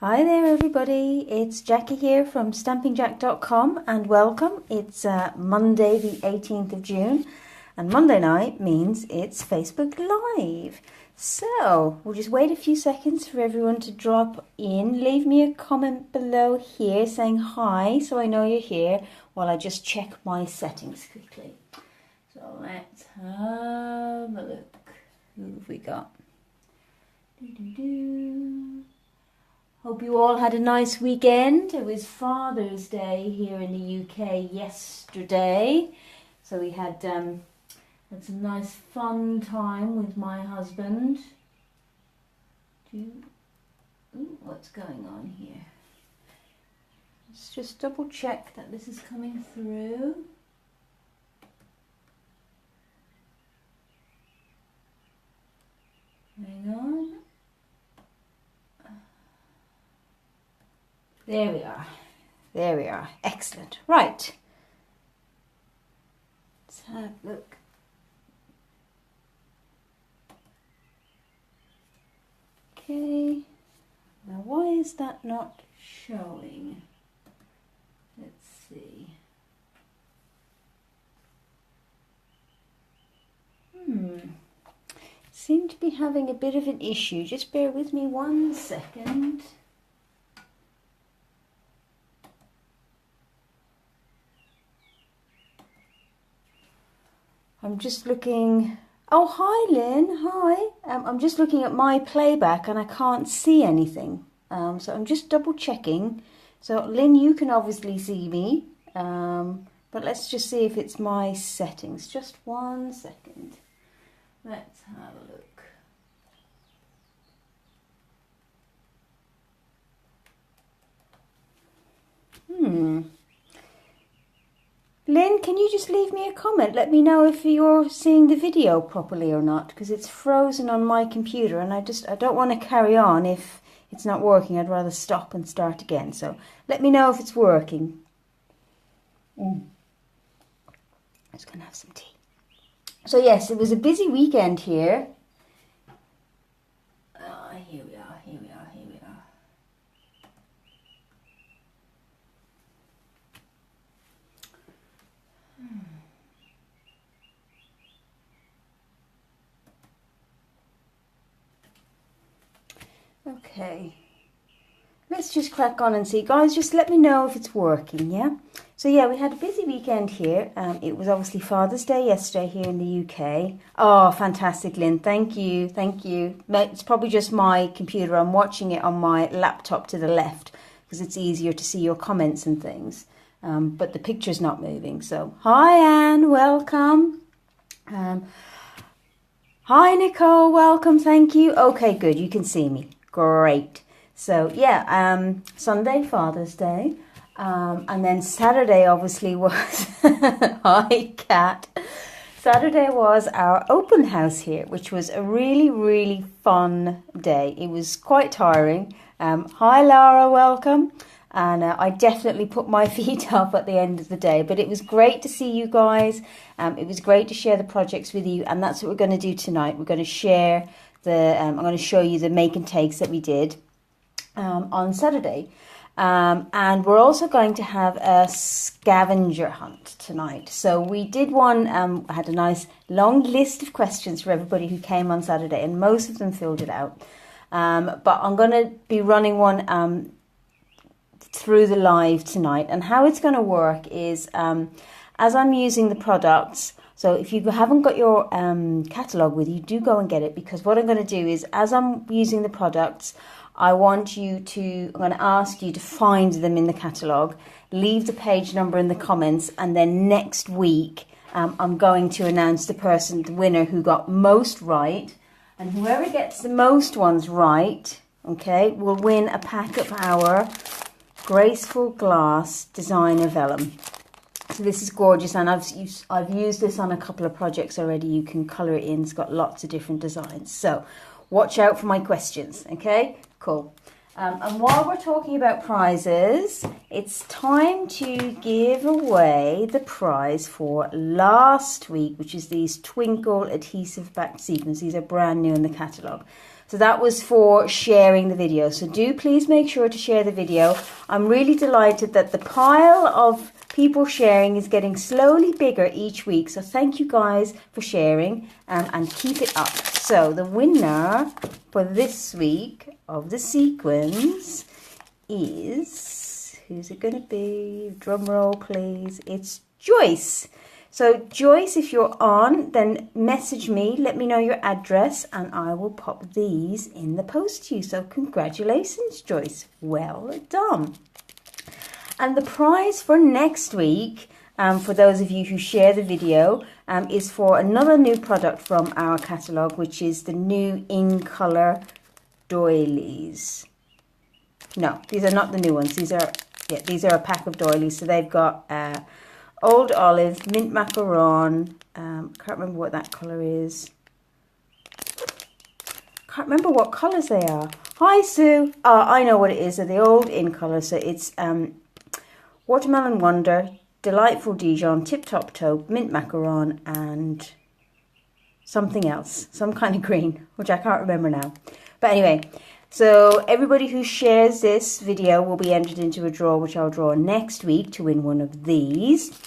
Hi there everybody, it's Jackie here from Stampingjack.com and welcome. It's Monday the 18th of June and Monday night means it's Facebook Live. So we'll just wait a few seconds for everyone to drop in. Leave me a comment below here saying hi so I know you're here while I just check my settings quickly. So let's have a look. Who have we got? Hope you all had a nice weekend. It was Father's Day here in the UK yesterday. So we had some nice fun time with my husband. What's going on here? Let's just double check that this is coming through. Hang on. There we are. There we are. Excellent. Right. Let's have a look. Okay. Now why is that not showing? Let's see. Seem to be having a bit of an issue. Just bear with me 1 second. I'm just looking. Oh, hi Lynn. Hi. I'm just looking at my playback and I can't see anything. So I'm just double checking. So Lynn, you can obviously see me. But let's just see if it's my settings. Just 1 second. Let's have a look. Lynn, can you just leave me a comment? Let me know if you're seeing the video properly or not, because it's frozen on my computer and I don't want to carry on if it's not working. I'd rather stop and start again. So let me know if it's working. I'm just going to have some tea. So yes, it was a busy weekend here. Here we are, here we are, here we are. Okay, let's just crack on and see. Guys, just let me know if it's working, yeah? So yeah, we had a busy weekend here. It was obviously Father's Day yesterday here in the UK. Oh, fantastic, Lynn. Thank you, thank you. It's probably just my computer. I'm watching it on my laptop to the left because it's easier to see your comments and things. But the picture's not moving. So, hi Anne, welcome. Hi Nicole, welcome, thank you. Okay, good, you can see me. Great. So yeah, Sunday, Father's Day. And then Saturday obviously was, hi Kat. Saturday was our open house here, which was a really, really fun day. It was quite tiring. Hi Lara, welcome. And I definitely put my feet up at the end of the day. But it was great to see you guys. It was great to share the projects with you. And that's what we're going to do tonight. We're going to share I'm going to show you the make and takes that we did on Saturday. And we're also going to have a scavenger hunt tonight. So we did one, had a nice long list of questions for everybody who came on Saturday. And most of them filled it out. But I'm going to be running one through the live tonight, and how it's going to work is as I'm using the products, so if you haven't got your catalogue with you, do go and get it, because what I'm going to do is as I'm using the products, I'm going to ask you to find them in the catalogue, leave the page number in the comments, and then next week I'm going to announce the winner who got most right, and whoever gets the most ones right, okay, will win a pack of our Graceful Glass Designer Vellum. So this is gorgeous, and I've used this on a couple of projects already. You can colour it in. It's got lots of different designs. So watch out for my questions, okay? Cool. And while we're talking about prizes, it's time to give away the prize for last week, which is these Twinkle adhesive backed sequins. These are brand new in the catalogue. So that was for sharing the video. So do please make sure to share the video. I'm really delighted that the pile of people sharing is getting slowly bigger each week. So thank you guys for sharing, and keep it up. So the winner for this week of the sequins is, who's it going to be? Drum roll, please. It's Joyce. So Joyce, if you're on, then message me, let me know your address, and I will pop these in the post to you. So congratulations, Joyce. Well done. And the prize for next week, for those of you who share the video, is for another new product from our catalogue, which is the new in colour doilies. No, these are not the new ones. These are a pack of doilies. So they've got old olive, mint macaron. Can't remember what that colour is. Can't remember what colours they are. Hi Sue. I know what it is. They're the old in colour. So it's Watermelon Wonder, Delightful Dijon, Tip Top Taupe, Mint Macaron, and something else. Some kind of green, which I can't remember now. But anyway, so everybody who shares this video will be entered into a draw, which I'll draw next week to win one of these.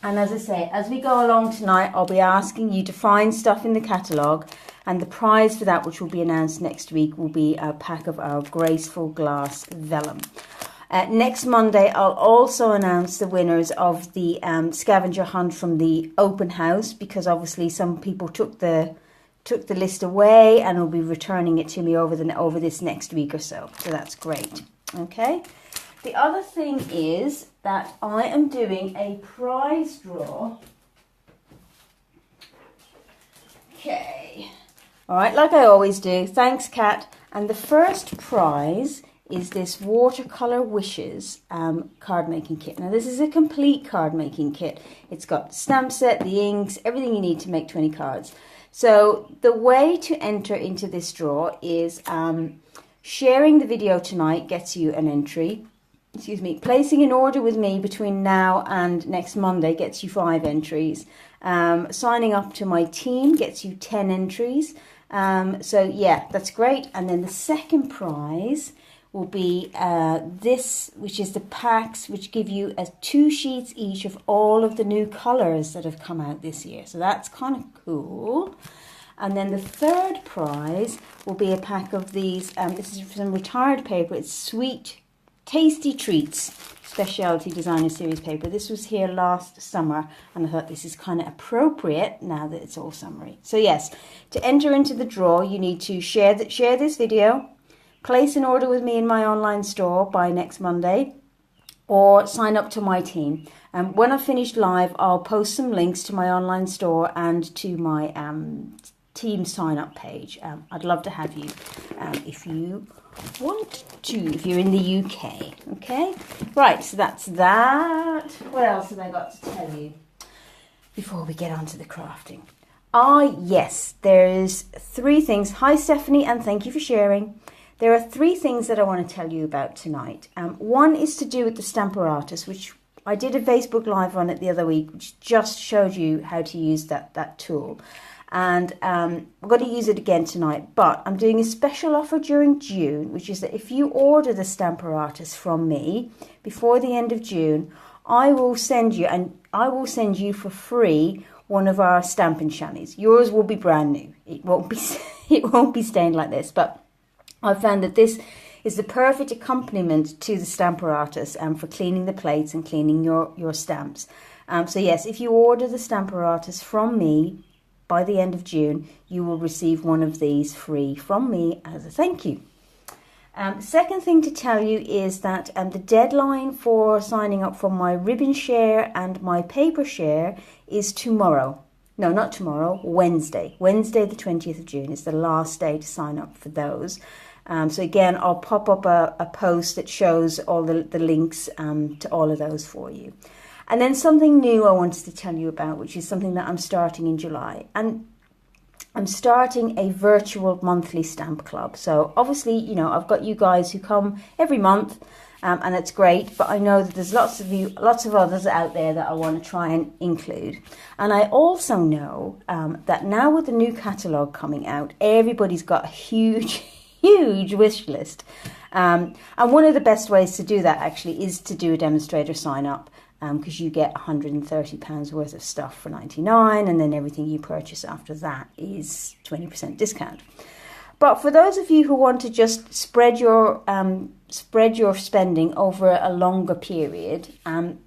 And as I say, as we go along tonight, I'll be asking you to find stuff in the catalogue. And the prize for that, which will be announced next week, will be a pack of our Graceful Glass Vellum. Next Monday, I'll also announce the winners of the scavenger hunt from the open house, because obviously some people took the list away and will be returning it to me over this next week or so. So that's great. Okay. The other thing is that I am doing a prize draw. Okay. All right, like I always do. Thanks, Kat. And the first prize is this Watercolor Wishes card making kit. Now this is a complete card making kit. It's got the stamp set, the inks, everything you need to make 20 cards. So the way to enter into this draw is sharing the video tonight gets you an entry. Excuse me. Placing an order with me between now and next Monday gets you 5 entries. Signing up to my team gets you 10 entries. So yeah, that's great. And then the second prize will be this, which is the packs, which give you 2 sheets each of all of the new colours that have come out this year. So that's kind of cool. And then the third prize will be a pack of these. This is some retired paper. It's Sweet Tasty Treats Specialty Designer Series paper. This was here last summer, and I thought this is kind of appropriate now that it's all summery. So yes, to enter into the draw, you need to share this video, place an order with me in my online store by next Monday, or sign up to my team. When I've finished live, I'll post some links to my online store and to my team sign up page. I'd love to have you if you want to, if you're in the UK. Okay, right, so that's that. What else have I got to tell you before we get on to the crafting? Yes, there's 3 things. Hi Stephanie, and thank you for sharing. There are 3 things that I want to tell you about tonight. One is to do with the Stamparatus, which I did a Facebook Live on it the other week, which just showed you how to use that tool. And I'm going to use it again tonight, but I'm doing a special offer during June, which is that if you order the Stamparatus from me before the end of June, I will send you for free one of our Stampin' chamois. Yours will be brand new. It won't be stained like this, but I found that this is the perfect accompaniment to the Stamparatus for cleaning the plates and cleaning your stamps. So yes, if you order the Stamparatus from me by the end of June, you will receive one of these free from me as a thank you. Second thing to tell you is that the deadline for signing up for my ribbon share and my paper share is tomorrow. No, not tomorrow, Wednesday. Wednesday the 20th of June is the last day to sign up for those. So again, I'll pop up a post that shows all the links to all of those for you. And then something new I wanted to tell you about, which is something that I'm starting in July. And I'm starting a virtual monthly stamp club. So obviously, you know, I've got you guys who come every month, and it's great, but I know that there's lots of others out there that I want to try and include. And I also know that now with the new catalogue coming out, everybody's got a huge wish list. And one of the best ways to do that actually is to do a demonstrator sign up, because you get £130 worth of stuff for $99, and then everything you purchase after that is 20% discount. But for those of you who want to just spread your spending over a longer period,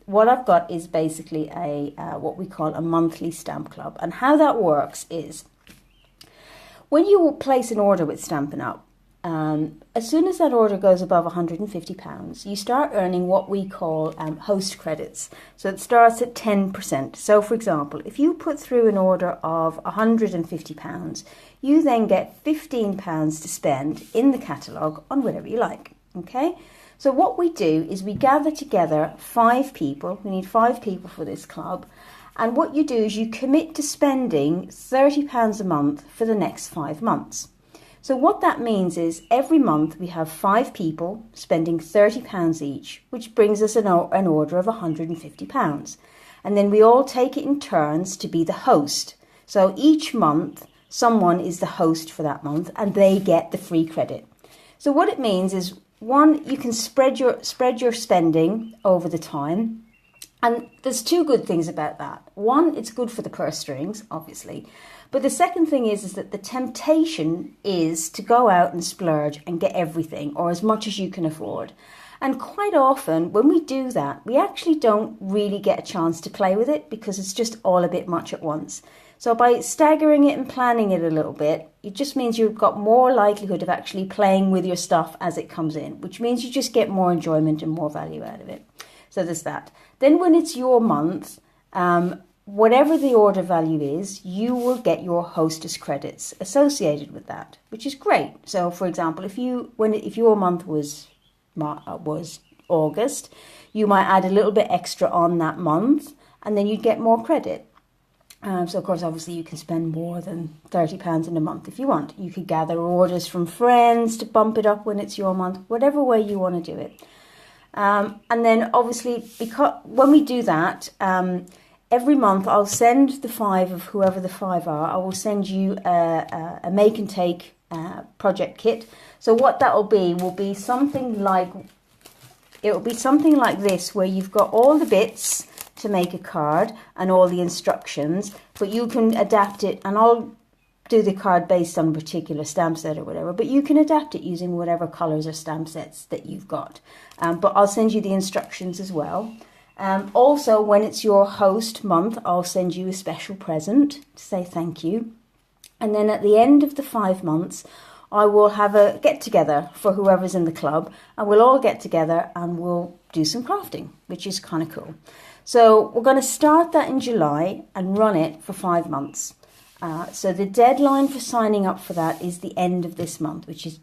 what I've got is basically a what we call a monthly stamp club. And how that works is, when you place an order with Stampin' Up, as soon as that order goes above £150, you start earning what we call host credits. So it starts at 10%. So for example, if you put through an order of £150, you then get £15 to spend in the catalogue on whatever you like. Okay? So what we do is we gather together 5 people. We need 5 people for this club. And what you do is you commit to spending £30 a month for the next 5 months. So what that means is every month we have 5 people spending £30 each, which brings us an order of £150. And then we all take it in turns to be the host. So each month someone is the host for that month, and they get the free credit. So what it means is, one, you can spread your spending over the time. And there's 2 good things about that. One, it's good for the purse strings, obviously. But the second thing is that the temptation is to go out and splurge and get everything, or as much as you can afford. And quite often when we do that, we actually don't really get a chance to play with it, because it's just all a bit much at once. So by staggering it and planning it a little bit, it just means you've got more likelihood of actually playing with your stuff as it comes in, which means you just get more enjoyment and more value out of it. So there's that. Then when it's your month, whatever the order value is, you will get your hostess credits associated with that, which is great. So for example, if your month was August, you might add a little bit extra on that month, and then you'd get more credit. So of course, obviously you can spend more than £30 in a month if you want. You could gather orders from friends to bump it up when it's your month, whatever way you want to do it. And then obviously, because when we do that, every month I'll send the 5 of whoever the 5 are. I will send you a make and take project kit. So what that will be something like, it will be something like this, where you've got all the bits to make a card and all the instructions, but you can adapt it, and I'll do the card based on a particular stamp set or whatever, but you can adapt it using whatever colours or stamp sets that you've got. But I'll send you the instructions as well. Also, when it's your host month, I'll send you a special present to say thank you. And then at the end of the 5 months, I will have a get-together for whoever's in the club, and we'll all get together and we'll do some crafting, which is kind of cool. So we're going to start that in July and run it for 5 months. So the deadline for signing up for that is the end of this month, which is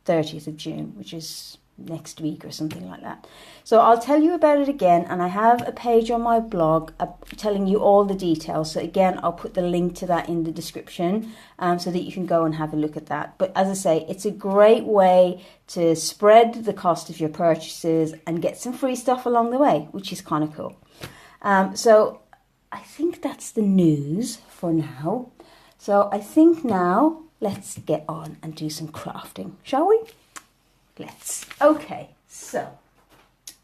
30th of June, which is next week or something like that. So I'll tell you about it again, and I have a page on my blog telling you all the details. So again, I'll put the link to that in the description, so that you can go and have a look at that. But as I say, it's a great way to spread the cost of your purchases and get some free stuff along the way, which is kind of cool. So I think that's the news for now. So I think now let's get on and do some crafting, shall we? Let's. Okay, so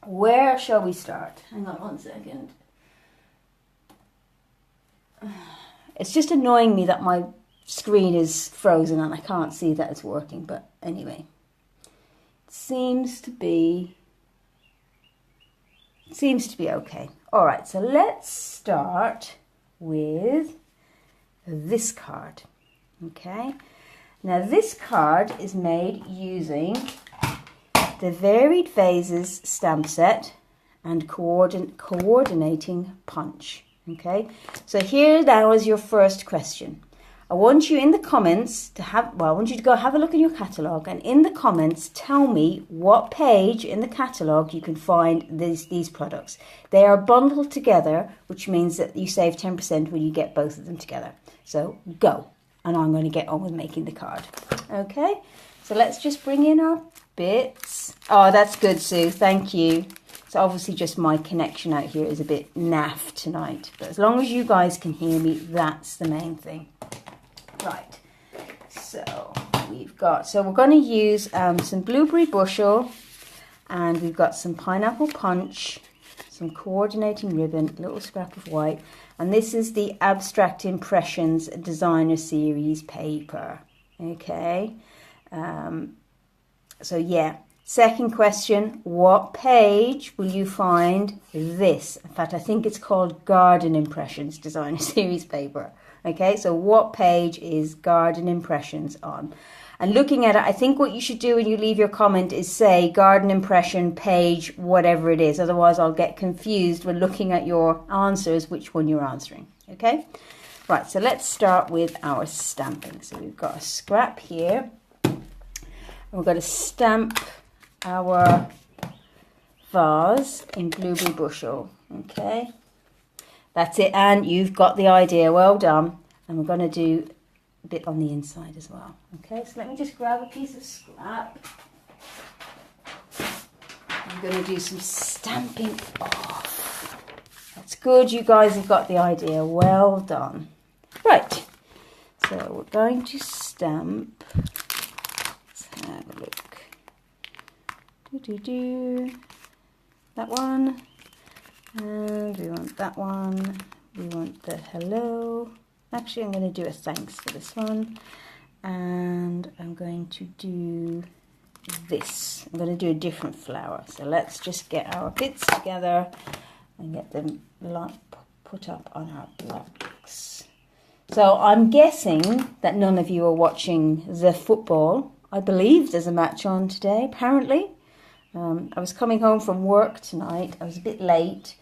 where shall we start? Hang on 1 second. It's just annoying me that my screen is frozen and I can't see that it's working, but anyway, it seems to be okay. All right, so let's start with this card. Okay, now this card is made using the Varied Vases stamp set and coordinating punch. Okay, so here now is your first question. I want you in the comments to I want you to go have a look in your catalogue, and in the comments tell me what page in the catalogue you can find these products. They are bundled together, which means that you save 10% when you get both of them together. So go. and I'm going to get on with making the card. Okay, so let's just bring in our bits. Oh, that's good, Sue, thank you. So obviously just my connection out here is a bit naff tonight, but as long as you guys can hear me, that's the main thing. Right, so we're going to use some blueberry bushel, and we've got some pineapple punch, some coordinating ribbon, a little scrap of white, and this is the Abstract Impressions Designer Series paper. Okay, so yeah. Second question, what page will you find this? In fact, I think it's called Garden Impressions Designer Series paper. Okay, so what page is Garden Impressions on? And looking at it, I think what you should do when you leave your comment is say Garden Impression page, whatever it is. Otherwise, I'll get confused when looking at your answers, which one you're answering. Okay, right, so let's start with our stamping. So we've got a scrap here. And we're going to stamp our vase in blueberry bushel. Okay, that's it, and you've got the idea. Well done. And we're going to do a bit on the inside as well. Okay, so let me just grab a piece of scrap. I'm going to do some stamping off. That's good, you guys have got the idea. Well done. Right, so we're going to stamp. Let's have a look. That one, and we want that one, we want the hello. Actually, I'm going to do a thanks for this one, and I'm going to do this. I'm going to do a different flower. So let's just get our bits together and get them put up on our blocks. So I'm guessing that none of you are watching the football. I believe there's a match on today, apparently. I was coming home from work tonight. I was a bit late,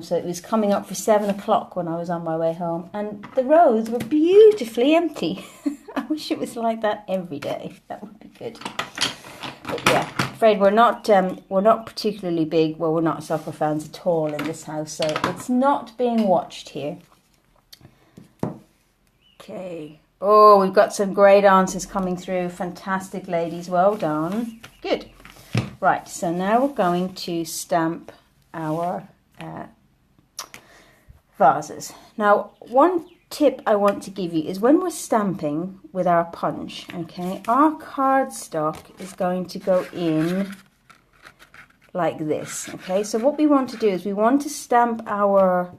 so it was coming up for 7 o'clock when I was on my way home, and the roads were beautifully empty. I wish it was like that every day. That would be good. But yeah, afraid we're not particularly big. Well, we're not soccer fans at all in this house, so it's not being watched here. Okay. Oh, we've got some great answers coming through. Fantastic, ladies. Well done. Good. Right, so now we're going to stamp our vases. Now, one tip I want to give you is when we're stamping with our punch, okay, our cardstock is going to go in like this, okay? So what we want to do is we want to stamp our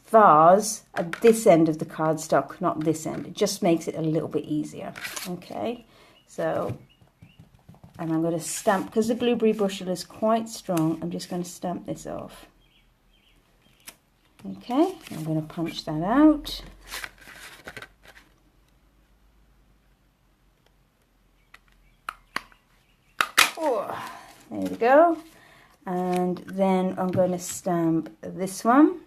vase at this end of the cardstock, not this end. It just makes it a little bit easier, okay? So... and I'm going to stamp, because the blueberry bushel is quite strong, I'm just going to stamp this off. Okay, I'm going to punch that out. Oh, there we go. And then I'm going to stamp this one.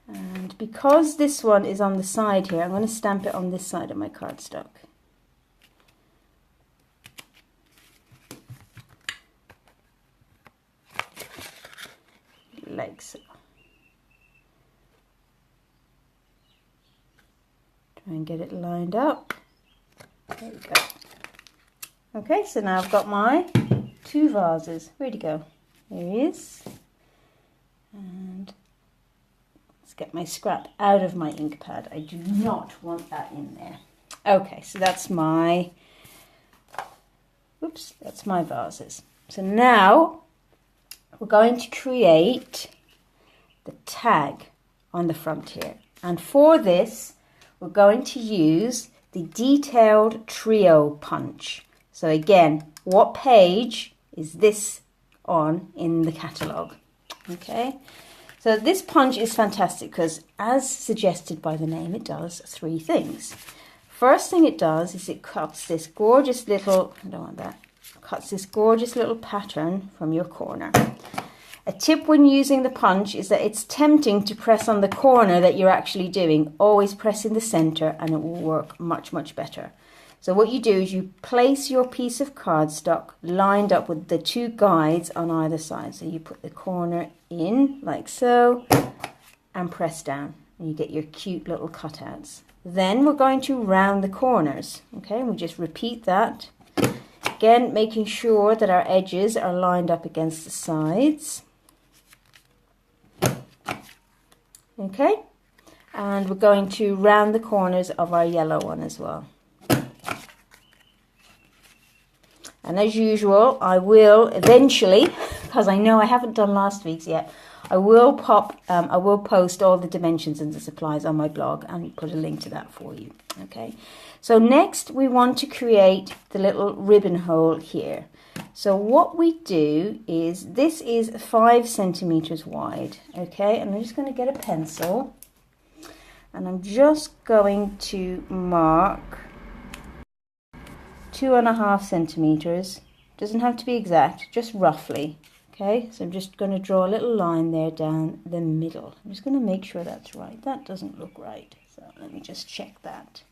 And because this one is on the side here, I'm going to stamp it on this side of my cardstock. Like so. Try and get it lined up. There we go. Okay, so now I've got my 2 vases. Where'd he go? There he is. And let's get my scrap out of my ink pad. I do not want that in there. Okay, so that's my, oops, that's my vases. So now we're going to create the tag on the front here. And for this, we're going to use the Detailed Trio punch. So again, what page is this on in the catalogue? Okay, so this punch is fantastic because, as suggested by the name, it does 3 things. First thing it does is it cuts this gorgeous little, I don't want that, cuts this gorgeous little pattern from your corner. A tip when using the punch is that it's tempting to press on the corner that you're actually doing. Always press in the center and it will work much, much better. So what you do is you place your piece of cardstock lined up with the 2 guides on either side. So you put the corner in like so and press down. and you get your cute little cutouts. Then we're going to round the corners, okay, and we just repeat that. Again, making sure that our edges are lined up against the sides. Okay, and we're going to round the corners of our yellow one as well. And as usual, I will eventually, because I know I haven't done last week's yet, I will post all the dimensions and the supplies on my blog and put a link to that for you. Okay, so next we want to create the little ribbon hole here. So what we do is, this is 5 centimeters wide, okay, and I'm just going to get a pencil and I'm just going to mark 2.5 centimeters. Doesn't have to be exact, just roughly. Okay, so I'm just going to draw a little line there down the middle. I'm just going to make sure that's right. That doesn't look right, so let me just check that.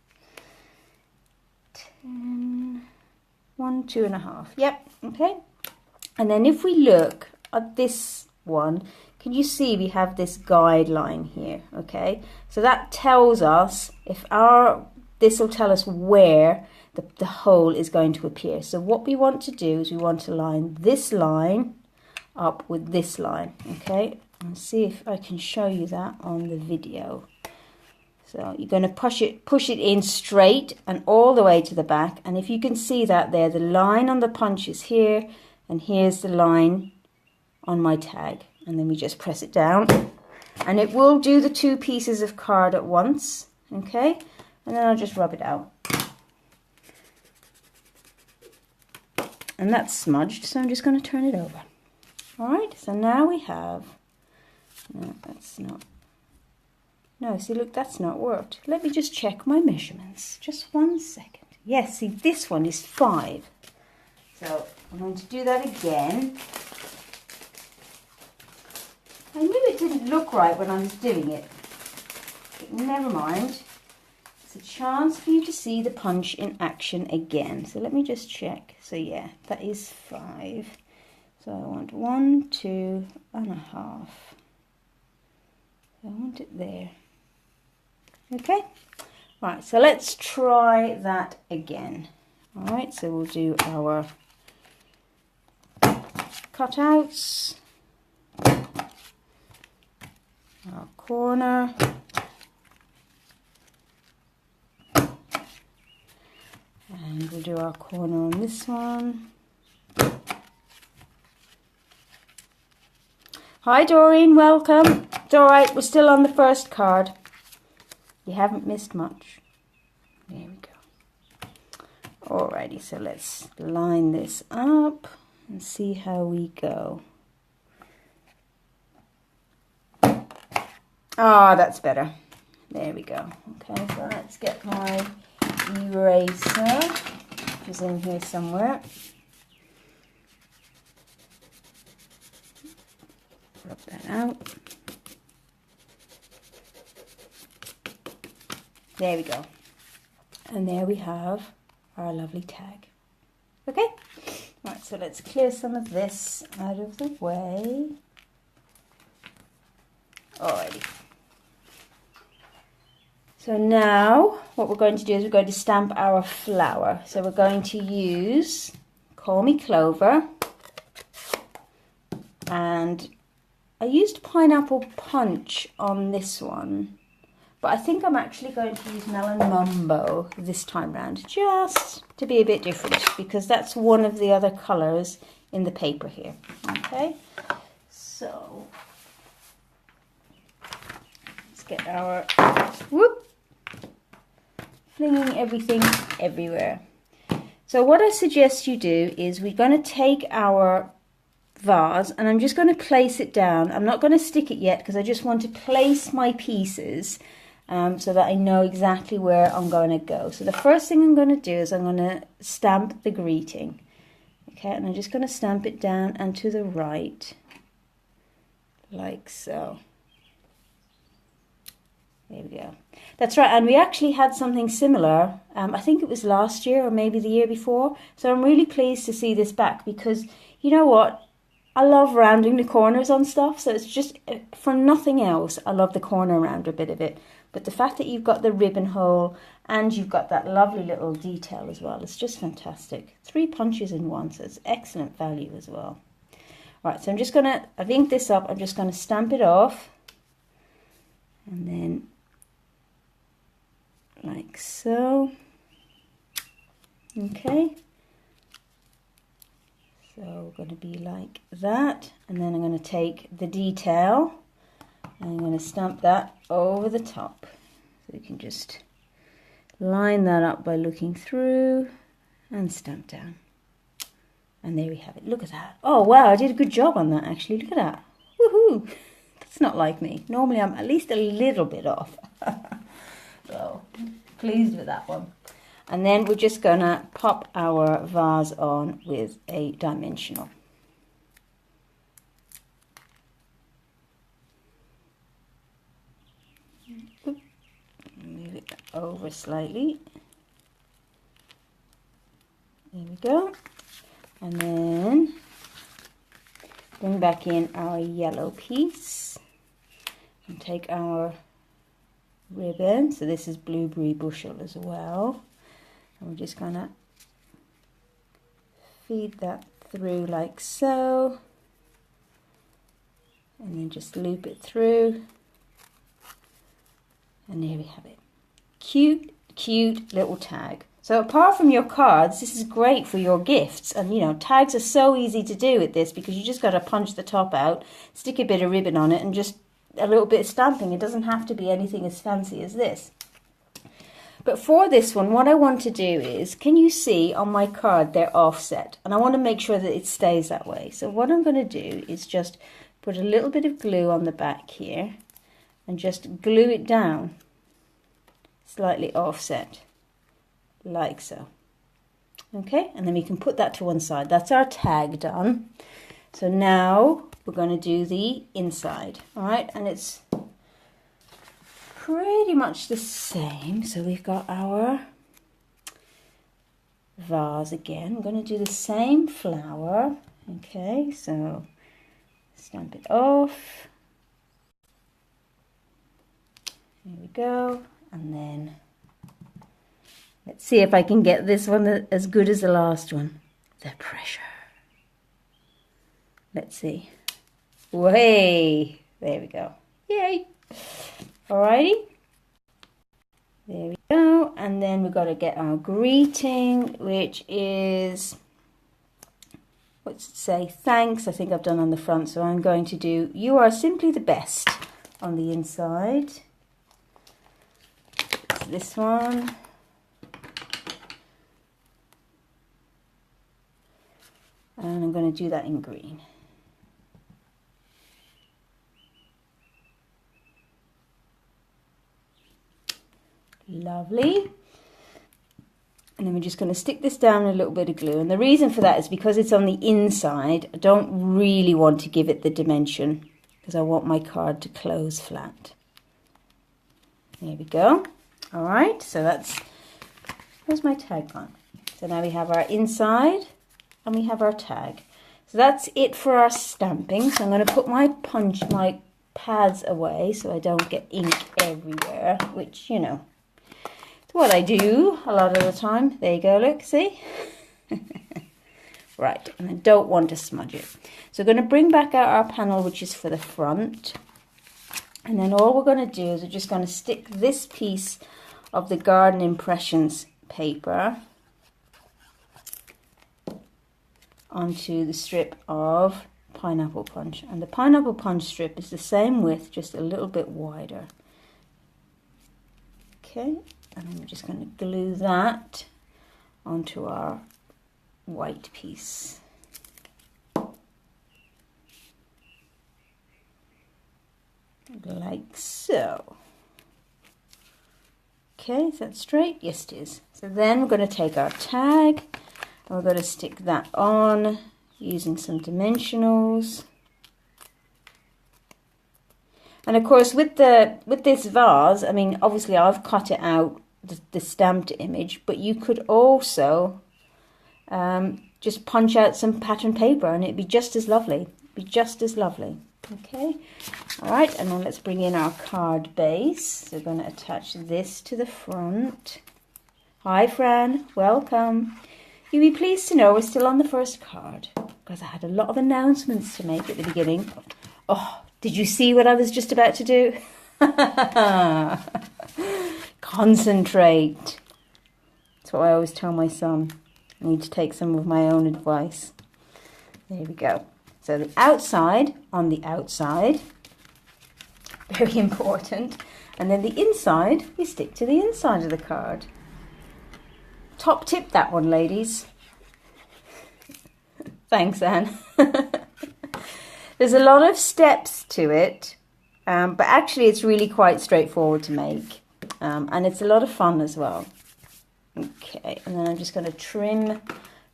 10, 1, 2.5. Yep, okay. And then if we look at this one, can you see we have this guideline here? Okay, so that tells us if this will tell us where the hole is going to appear. So what we want to do is we want to line this line up with this line, okay? And see if I can show you that on the video. So you're going to push it in straight and all the way to the back, and if you can see that there, the line on the punch is here, and here's the line on my tag, and then we just press it down, and it will do the 2 pieces of card at once, okay? And then I'll just rub it out. And that's smudged, so I'm just going to turn it over. Alright, so now we have, no, that's not, no, see, look, that's not worked. Let me just check my measurements, just 1 second. Yes, see, this one is 5. So I'm going to do that again. I knew it didn't look right when I was doing it, but never mind. It's a chance for you to see the punch in action again. So let me just check. So yeah, that is 5. So I want 1, 2.5. So I want it there. Okay. Right, so let's try that again. Alright, so we'll do our cutouts, our corner, and we'll do our corner on this one. Hi Doreen, welcome. It's alright, we're still on the first card. You haven't missed much. There we go. Alrighty, so let's line this up and see how we go. Ah, that's better. There we go. Okay, so let's get my eraser, which is in here somewhere. Rub that out. There we go. And there we have our lovely tag. Okay? Right, so let's clear some of this out of the way. Alrighty. So now what we're going to do is we're going to stamp our flower. So we're going to use Call Me Clover, and I used Pineapple Punch on this one, but I think I'm actually going to use Melon Mumbo this time round, just to be a bit different, because that's one of the other colours in the paper here. Okay, so let's get our, whoop, flinging everything everywhere. So what I suggest you do is we're going to take our vase and I'm just going to place it down. I'm not going to stick it yet because I just want to place my pieces so that I know exactly where I'm going to go. So the first thing I'm going to do is I'm going to stamp the greeting. Okay, and I'm just going to stamp it down and to the right, like so. There we go. That's right, and we actually had something similar, I think it was last year or maybe the year before, so I'm really pleased to see this back, because you know what, I love rounding the corners on stuff, so it's just, for nothing else, I love the corner rounder bit of it. But the fact that you've got the ribbon hole and you've got that lovely little detail as well, it's just fantastic. 3 punches in one, so it's excellent value as well. Right, so I'm just going to, I've inked this up, I'm just going to stamp it off. And then, like so. Okay. So we're going to be like that. And then I'm going to take the detail and I'm going to stamp that over the top. So you can just line that up by looking through and stamp down. And there we have it. Look at that. Oh, wow, I did a good job on that, actually. Look at that. Woohoo! That's not like me. Normally, I'm at least a little bit off. So, pleased with that one. And then we're just going to pop our vase on with a dimensional. Move it over slightly. There we go. And then bring back in our yellow piece and take our ribbon. So this is blueberry bushel as well. And we're just going to feed that through like so. And then just loop it through. And there we have it. Cute, cute little tag. So apart from your cards, this is great for your gifts. And, you know, tags are so easy to do with this because you just got to punch the top out, stick a bit of ribbon on it and just a little bit of stamping. It doesn't have to be anything as fancy as this. But for this one, what I want to do is, can you see on my card they're offset? And I want to make sure that it stays that way. So what I'm going to do is just put a little bit of glue on the back here and just glue it down slightly offset. Like so. Okay, and then we can put that to one side. That's our tag done. So now we're going to do the inside. All right, and it's pretty much the same. So we've got our vase again. I'm going to do the same flower. Okay, so stamp it off. There we go, and then let's see if I can get this one as good as the last one. The pressure. Let's see. Way. There we go. Yay. Alrighty. There we go. And then we've got to get our greeting, which is, what's it say? Thanks. I think I've done on the front. So I'm going to do, you are simply the best on the inside. So this one. And I'm going to do that in green. Lovely. And then we're just going to stick this down with a little bit of glue. And the reason for that is because it's on the inside, I don't really want to give it the dimension because I want my card to close flat. There we go. All right, so that's, where's my tag gone? So now we have our inside. And we have our tag. So that's it for our stamping. So I'm going to put my pads away so I don't get ink everywhere, which, you know, it's what I do a lot of the time. There you go, look, see? Right, and I don't want to smudge it. So we're going to bring back out our panel, which is for the front. And then all we're going to do is we're just going to stick this piece of the Garden Impressions paper onto the strip of pineapple punch, and the pineapple punch strip is the same width, just a little bit wider. Okay, and then we're just going to glue that onto our white piece. Like so. Okay, is that straight? Yes, it is. So then we're going to take our tag. We're going to stick that on using some dimensionals. And of course with this vase, I mean, obviously I've cut it out, the stamped image, but you could also just punch out some pattern paper and it'd be just as lovely. Be just as lovely. Okay, all right, and then let's bring in our card base. So we're going to attach this to the front. Hi Fran, welcome. You'll be pleased to know we're still on the first card because I had a lot of announcements to make at the beginning. Oh, did you see what I was just about to do? Concentrate. That's what I always tell my son. I need to take some of my own advice. There we go. So the outside, on the outside, very important. And then the inside, we stick to the inside of the card. Top tip that one, ladies. Thanks, Anne. There's a lot of steps to it, but actually it's really quite straightforward to make. And it's a lot of fun as well. Okay, and then I'm just going to trim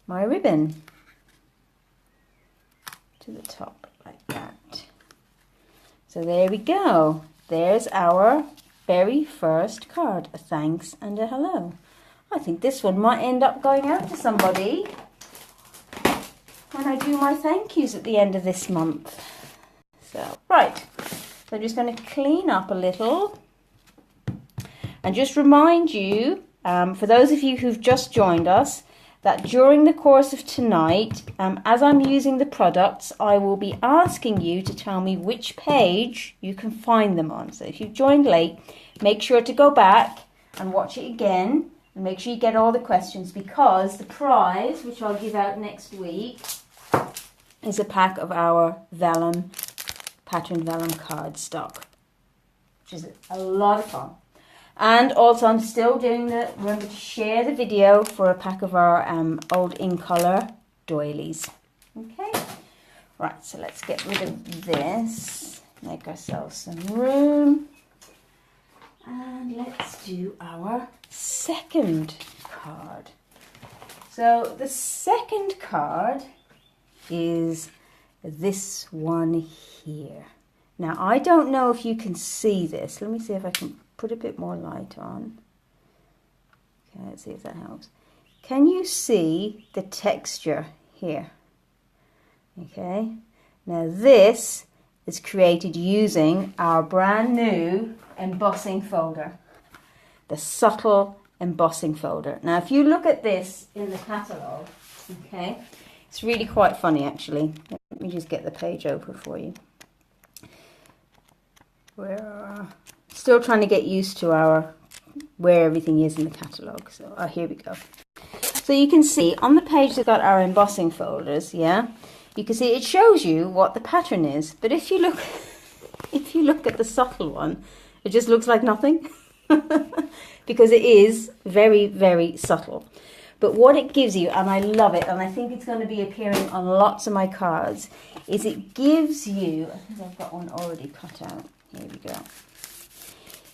my ribbon to the top like that. So there we go. There's our very first card, a thanks and a hello. I think this one might end up going out to somebody when I do my thank yous at the end of this month. So, right, so I'm just going to clean up a little and just remind you, for those of you who've just joined us, that during the course of tonight, as I'm using the products, I will be asking you to tell me which page you can find them on. So if you've joined late, make sure to go back and watch it again and make sure you get all the questions, because the prize, which I'll give out next week, is a pack of our vellum, patterned vellum cardstock, which is a lot of fun. And also I'm still doing remember to share the video for a pack of our old in colour doilies. Okay, right, so let's get rid of this, make ourselves some room, and let's do our second card. So the second card is this one here. Now I don't know if you can see this. Let me see if I can put a bit more light on. Okay, let's see if that helps. Can you see the texture here? Okay, now this is created using our brand new embossing folder, the subtle embossing folder. Now if you look at this in the catalogue, okay, it's really quite funny actually. Let me just get the page open for you. Still trying to get used to where everything is in the catalogue. So here we go. So you can see on the page that's got our embossing folders, yeah, you can see it shows you what the pattern is. But if you look at the subtle one, it just looks like nothing because it is very, very subtle. But what it gives you, and I love it, and I think it's going to be appearing on lots of my cards, is it gives you, I think I've got one already cut out. Here we go.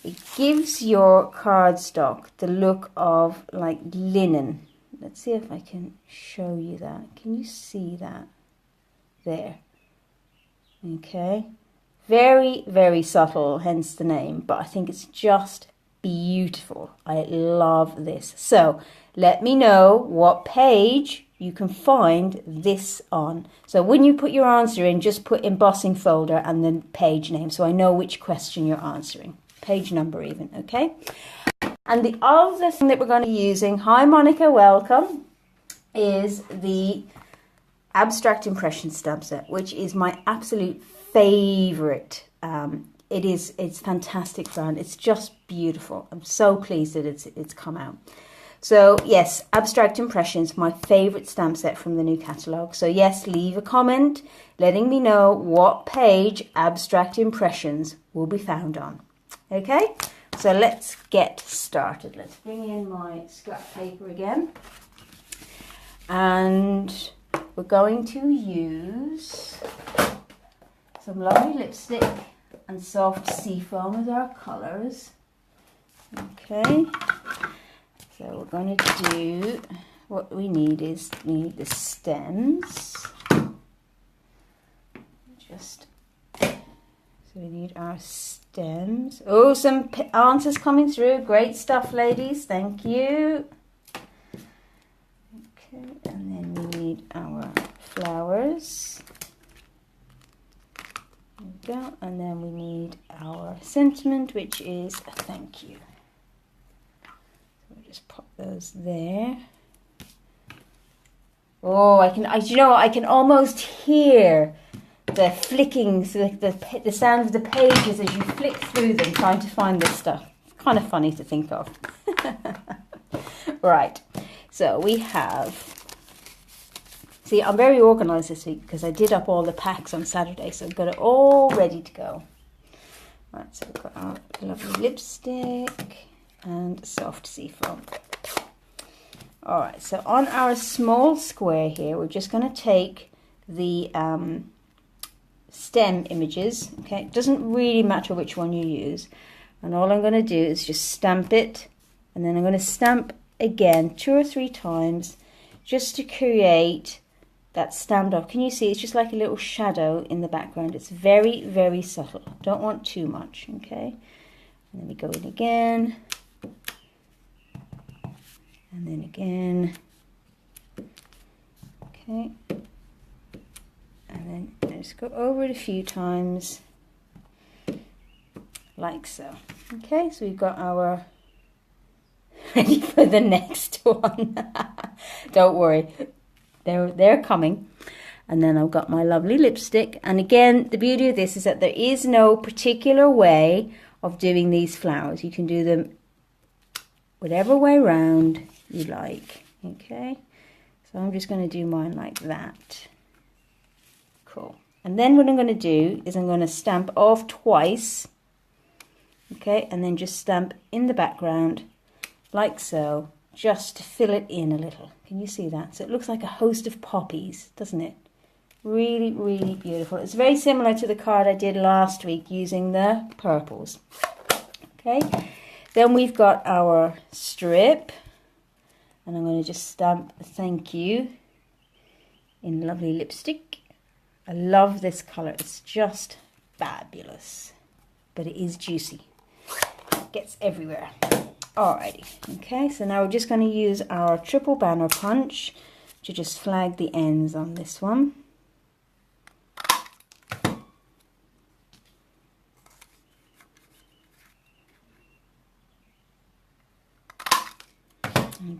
It gives your cardstock the look of like linen. Let's see if I can show you that. Can you see that? There. Okay. Very, very subtle, hence the name, but I think it's just beautiful. I love this. So let me know what page you can find this on. So when you put your answer in, just put embossing folder and then page name, so I know which question you're answering. Page number even, okay? And the other thing that we're going to be using, hi Monica, welcome, is the Abstract Impression stamp set, which is my absolute favourite. It's fantastic fun. It's just beautiful. I'm so pleased that it's come out. So yes, Abstract Impressions, my favourite stamp set from the new catalogue. So yes, leave a comment letting me know what page Abstract Impressions will be found on. Okay, so let's get started. Let's bring in my scrap paper again. And we're going to use some lovely lipstick and soft seafoam as our colours. Okay, so we're going to do, what we need is, we need the stems. So we need our stems. Oh, some answers coming through. Great stuff, ladies. Thank you. Okay, and then we need our flowers. go. And then we need our sentiment, which is a thank you. So we'll just pop those there. Oh, you know what? I can almost hear the flicking, so the sound of the pages as you flick through them, trying to find this stuff. It's kind of funny to think of. Right, so we have, see, I'm very organised this week because I did up all the packs on Saturday, so I've got it all ready to go. Right, so we've got our lovely lipstick and soft seafoam. All right, so on our small square here, we're just going to take the stem images. Okay, it doesn't really matter which one you use. And all I'm going to do is just stamp it. And then I'm going to stamp again 2 or 3 times just to create that stand off. Can you see? It's just like a little shadow in the background. It's very, very subtle. Don't want too much, okay? And then we go in again. And then again. Okay. And then just go over it a few times, like so. Okay, so we've got our ready for the next one. Don't worry, they're coming. And then I've got my lovely lipstick. And again, the beauty of this is that there is no particular way of doing these flowers. You can do them whatever way round you like. Okay, so I'm just going to do mine like that. Cool. And then what I'm going to do is I'm going to stamp off twice. Okay, and then just stamp in the background like so, just to fill it in a little. Can you see that? So it looks like a host of poppies, doesn't it? Really, really beautiful. It's very similar to the card I did last week using the purples. Okay, then we've got our strip, and I'm going to just stamp a thank you in lovely lipstick. I love this colour. It's just fabulous, but it is juicy. It gets everywhere. Alrighty, okay, so now we're just going to use our triple banner punch to just flag the ends on this one.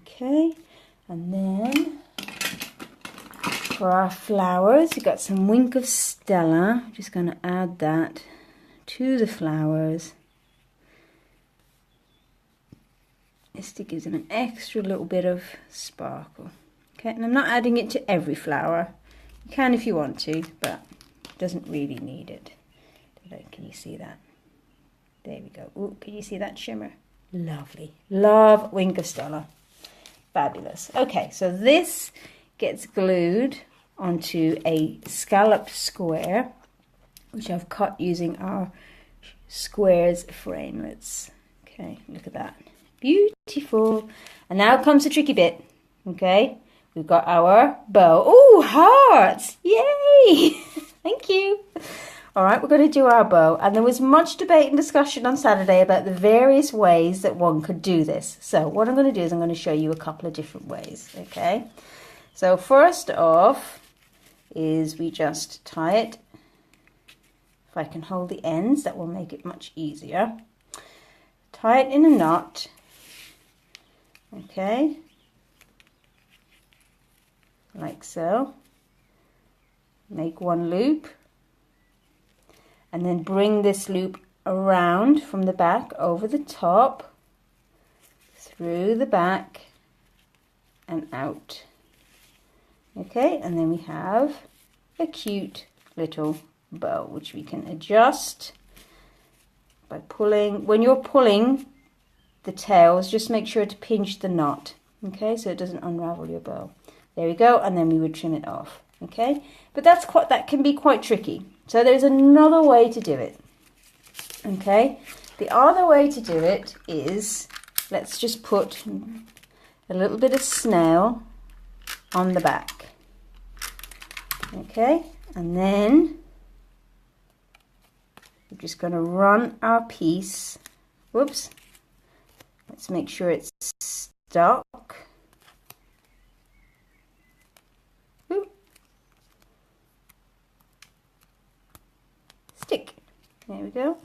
Okay, and then for our flowers, we've got some Wink of Stella. I'm just going to add that to the flowers. This gives them an extra little bit of sparkle. Okay, and I'm not adding it to every flower. You can if you want to, but it doesn't really need it. Can you see that? There we go. Ooh, can you see that shimmer? Lovely. Love Wink of Stella. Fabulous. Okay, so this gets glued onto a scalloped square, which I've cut using our squares framelets. Okay, look at that. Beautiful. And now comes the tricky bit. Okay, we've got our bow. Oh, hearts! Yay! Thank you. All right, we're going to do our bow. And there was much debate and discussion on Saturday about the various ways that one could do this. So what I'm going to do is I'm going to show you a couple of different ways. Okay, so first off is we just tie it. If I can hold the ends, that will make it much easier. Tie it in a knot. Okay, like so. Make one loop, and then bring this loop around from the back over the top, through the back and out. Okay, and then we have a cute little bow, which we can adjust by pulling. When you're pulling the tails, just make sure to pinch the knot, okay, so it doesn't unravel your bow. There we go, and then we would trim it off. Okay, but that can be quite tricky. So there's another way to do it. Okay, the other way to do it is, let's just put a little bit of snail on the back. Okay, and then we're just going to run our piece. Whoops. Let's make sure it's stuck. Ooh. Stick. There we go.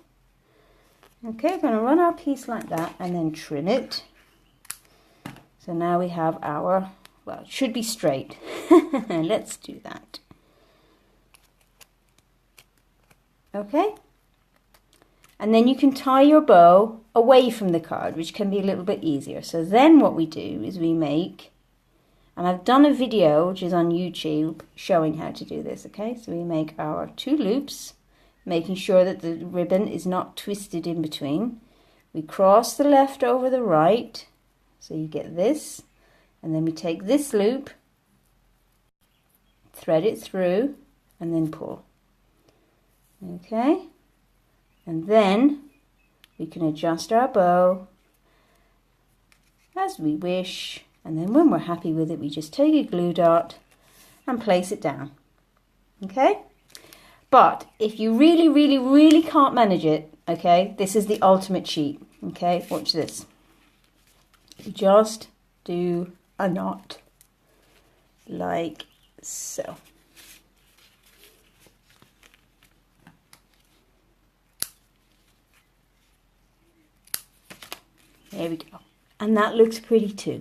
Okay, we're going to run our piece like that and then trim it. So now we have our, well, it should be straight. Let's do that. Okay. And then you can tie your bow away from the card, which can be a little bit easier. So then what we do is we make, and I've done a video which is on YouTube showing how to do this, okay? So we make our 2 loops, making sure that the ribbon is not twisted in between. We cross the left over the right, so you get this, and then we take this loop, thread it through, and then pull. Okay, and then we can adjust our bow as we wish, and then when we're happy with it, we just take a glue dot and place it down. Okay, but if you really can't manage it, okay, this is the ultimate cheat. Okay, watch this. You just do a knot like so. There we go. And that looks pretty too.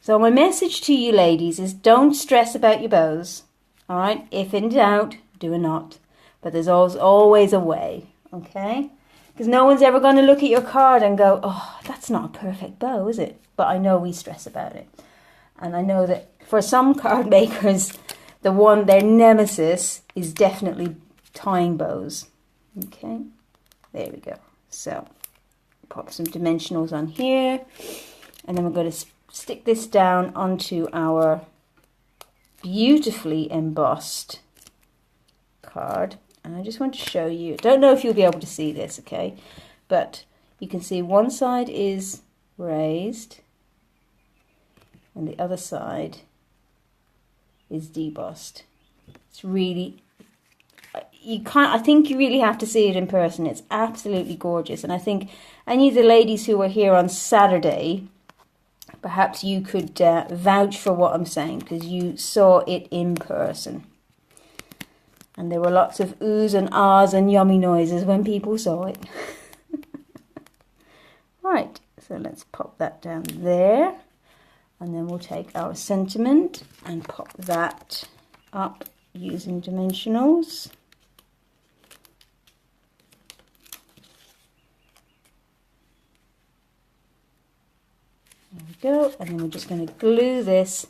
So my message to you ladies is don't stress about your bows. All right, if in doubt, do a knot. But there's always a way, okay? Because no one's ever going to look at your card and go, oh, that's not a perfect bow, is it? But I know we stress about it. And I know that for some card makers, their nemesis is definitely tying bows. Okay, there we go. So pop some dimensionals on here. And then we're going to stick this down onto our beautifully embossed card. And I just want to show you, don't know if you'll be able to see this, okay, but you can see one side is raised and the other side is debossed. It's really, I think you really have to see it in person. It's absolutely gorgeous. And I think any of the ladies who were here on Saturday, perhaps you could vouch for what I'm saying because you saw it in person. And there were lots of oohs and ahs and yummy noises when people saw it. Right, so let's pop that down there. And then we'll take our sentiment and pop that up using dimensionals. There we go. And then we're just going to glue this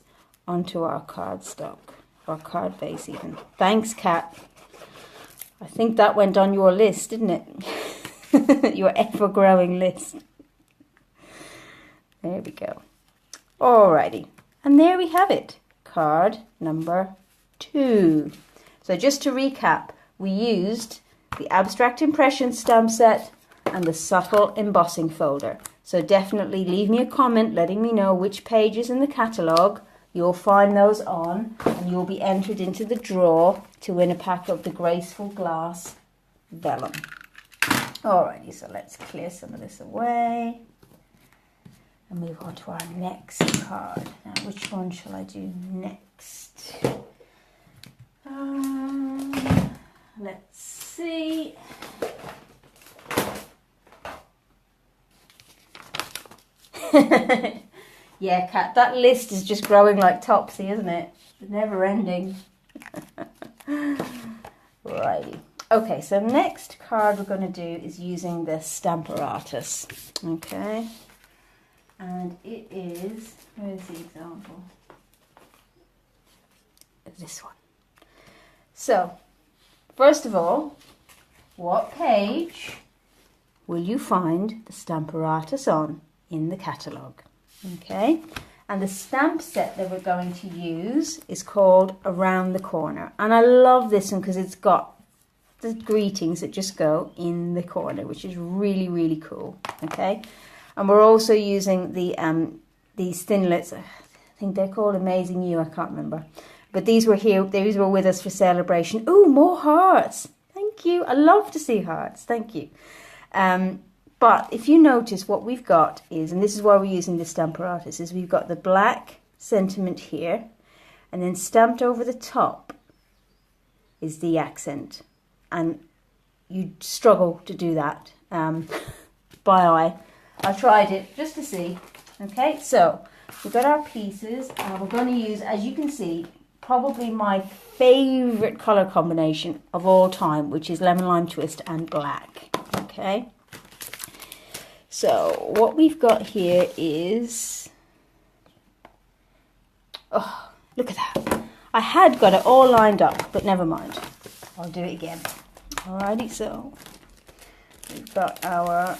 onto our cardstock. Or card base even. Thanks, Kat. I think that went on your list, didn't it? Your ever-growing list. There we go. Alrighty. And there we have it. Card number 2. So just to recap, we used the Abstract Impression stamp set and the Subtle Embossing folder. So definitely leave me a comment letting me know which pages in the catalogue you'll find those on, and you'll be entered into the draw to win a pack of the Graceful Glass Vellum. Alrighty, so let's clear some of this away and move on to our next card. Now, which one shall I do next? Let's see. Yeah, Kat, that list is just growing like Topsy, isn't it? It's never ending. Righty. Okay, so next card we're going to do is using the Stamparatus. Okay. And it is, where's the example? This one. So, first of all, what page will you find the Stamparatus on in the catalogue? Okay, and the stamp set that we're going to use is called Around the Corner. And I love this one because it's got the greetings that just go in the corner, which is really cool. Okay, and we're also using the these thinlits. I think they're called Amazing You. I can't remember, but these were here. These were with us for celebration. Oh, more hearts! Thank you. I love to see hearts. Thank you. But if you notice, what we've got is, and this is why we're using the Stamparatus, is we've got the black sentiment here, and then stamped over the top is the accent. And you'd struggle to do that by eye. I tried it just to see. Okay, so we've got our pieces, and we're going to use, as you can see, probably my favorite color combination of all time, which is lemon lime twist and black. Okay, so what we've got here is, oh, look at that. I had got it all lined up, but never mind. I'll do it again. Alrighty, so we've got our,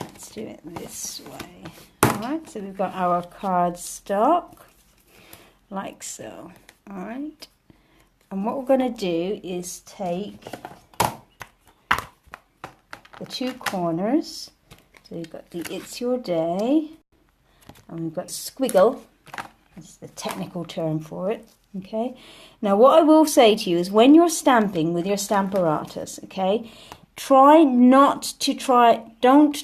let's do it this way. Alright, so we've got our cardstock, like so. Alright, and what we're going to do is take the two corners. So you've got the It's Your Day, and we've got squiggle. That's the technical term for it. Okay. Now, what I will say to you is, when you're stamping with your Stamparatus, okay, don't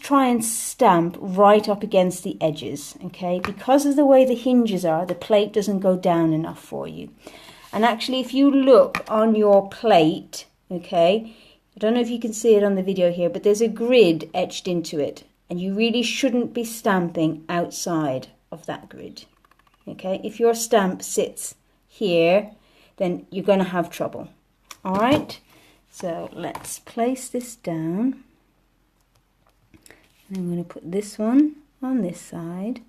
try and stamp right up against the edges, okay? Because of the way the hinges are, the plate doesn't go down enough for you. And actually, if you look on your plate, okay, I don't know if you can see it on the video here, but there's a grid etched into it, and you really shouldn't be stamping outside of that grid, okay? If your stamp sits here, then you're going to have trouble. All right, so let's place this down. And I'm going to put this one on this side.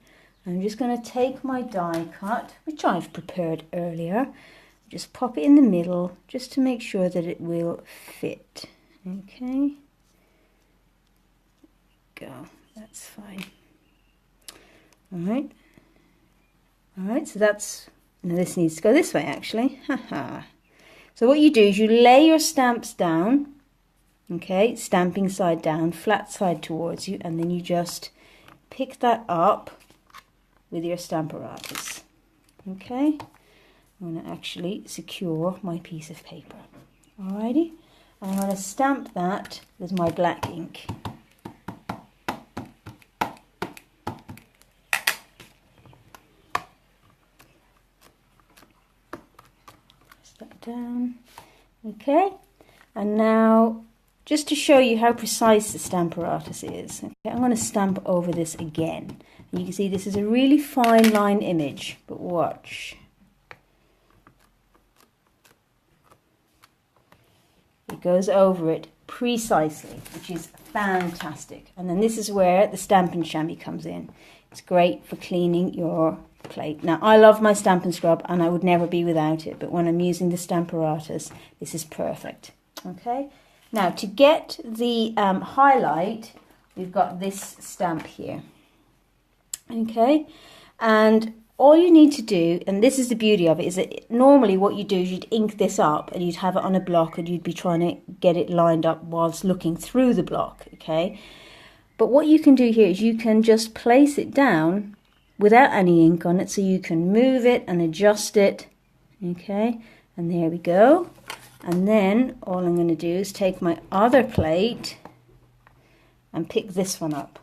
I'm just going to take my die cut, which I've prepared earlier, just pop it in the middle just to make sure that it will fit. Okay, go, that's fine. All right, so that's, now this needs to go this way actually. So what you do is you lay your stamps down, okay, stamping side down, flat side towards you, and then you just pick that up with your Stamparatus. Okay, I'm going to actually secure my piece of paper. Alrighty, and I'm going to stamp that with my black ink. Down. Okay, and now just to show you how precise the Stamparatus is, okay, I'm going to stamp over this again. And you can see this is a really fine line image, but watch. It goes over it precisely, which is fantastic. And then this is where the Stampin' Chamois comes in. It's great for cleaning your plate. Now, I love my Stampin' Scrub, and I would never be without it, but when I'm using the Stamparatus, this is perfect. Okay, now to get the highlight, we've got this stamp here. Okay, and all you need to do, and this is the beauty of it, is that normally what you do is you'd ink this up and you'd have it on a block and you'd be trying to get it lined up whilst looking through the block. Okay, but what you can do here is you can just place it down without any ink on it, so you can move it and adjust it. Okay, and there we go. And then all I'm going to do is take my other plate and pick this one up.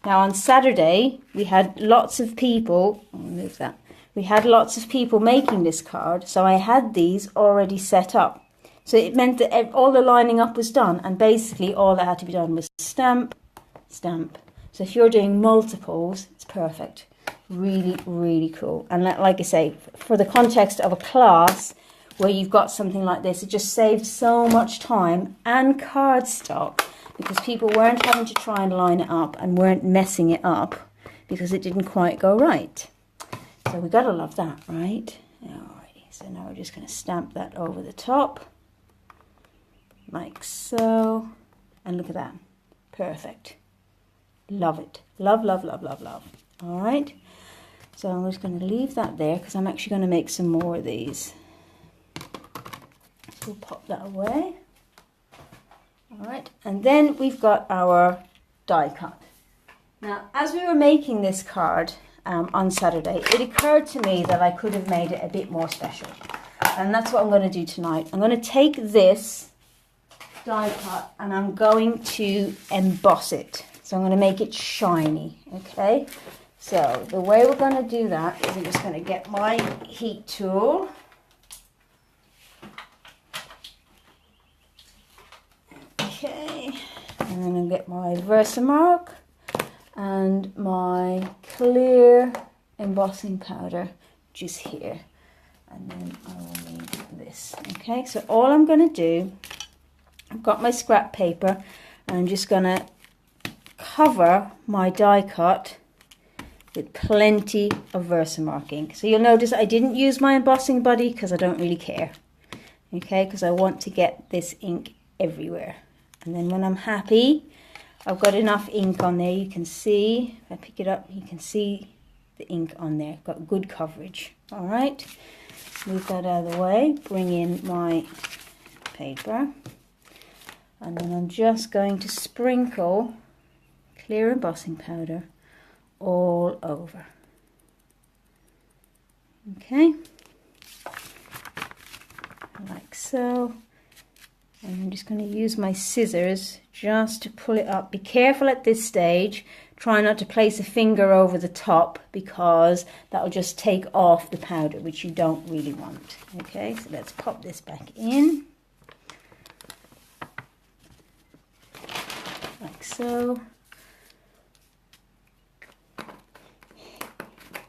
Now on Saturday we had lots of people, I'll move that, we had lots of people making this card, so I had these already set up. So it meant that all the lining up was done, and basically all that had to be done was stamp, stamp. So if you're doing multiples, it's perfect. Really, really cool. And like I say, for the context of a class where you've got something like this, it just saved so much time and cardstock, because people weren't having to try and line it up and weren't messing it up because it didn't quite go right. So we gotta love that, right? Alrighty, so now we're just gonna stamp that over the top, like so, and look at that, perfect. Love it, love, love, love, love, love. All right, so I'm just going to leave that there because I'm actually going to make some more of these. So we'll pop that away. All right, and then we've got our die cut. Now, as we were making this card on Saturday, it occurred to me that I could have made it a bit more special, and that's what I'm going to do tonight. I'm going to take this die cut and I'm going to emboss it. So I'm going to make it shiny, okay? So the way we're going to do that is I'm just going to get my heat tool. Okay, and then I'll get my Versamark and my clear embossing powder, which is here. And then I will need this. Okay, so all I'm going to do, I've got my scrap paper, and I'm just going to cover my die cut with plenty of Versamark ink. So you'll notice I didn't use my embossing buddy because I don't really care. Okay, because I want to get this ink everywhere. And then when I'm happy, I've got enough ink on there. You can see, if I pick it up, you can see the ink on there. Got good coverage. All right, move that out of the way. Bring in my paper. And then I'm just going to sprinkle clear embossing powder all over. Okay, like so. And I'm just going to use my scissors just to pull it up. Be careful at this stage. Try not to place a finger over the top because that'll just take off the powder, which you don't really want. Okay, so let's pop this back in. Like so.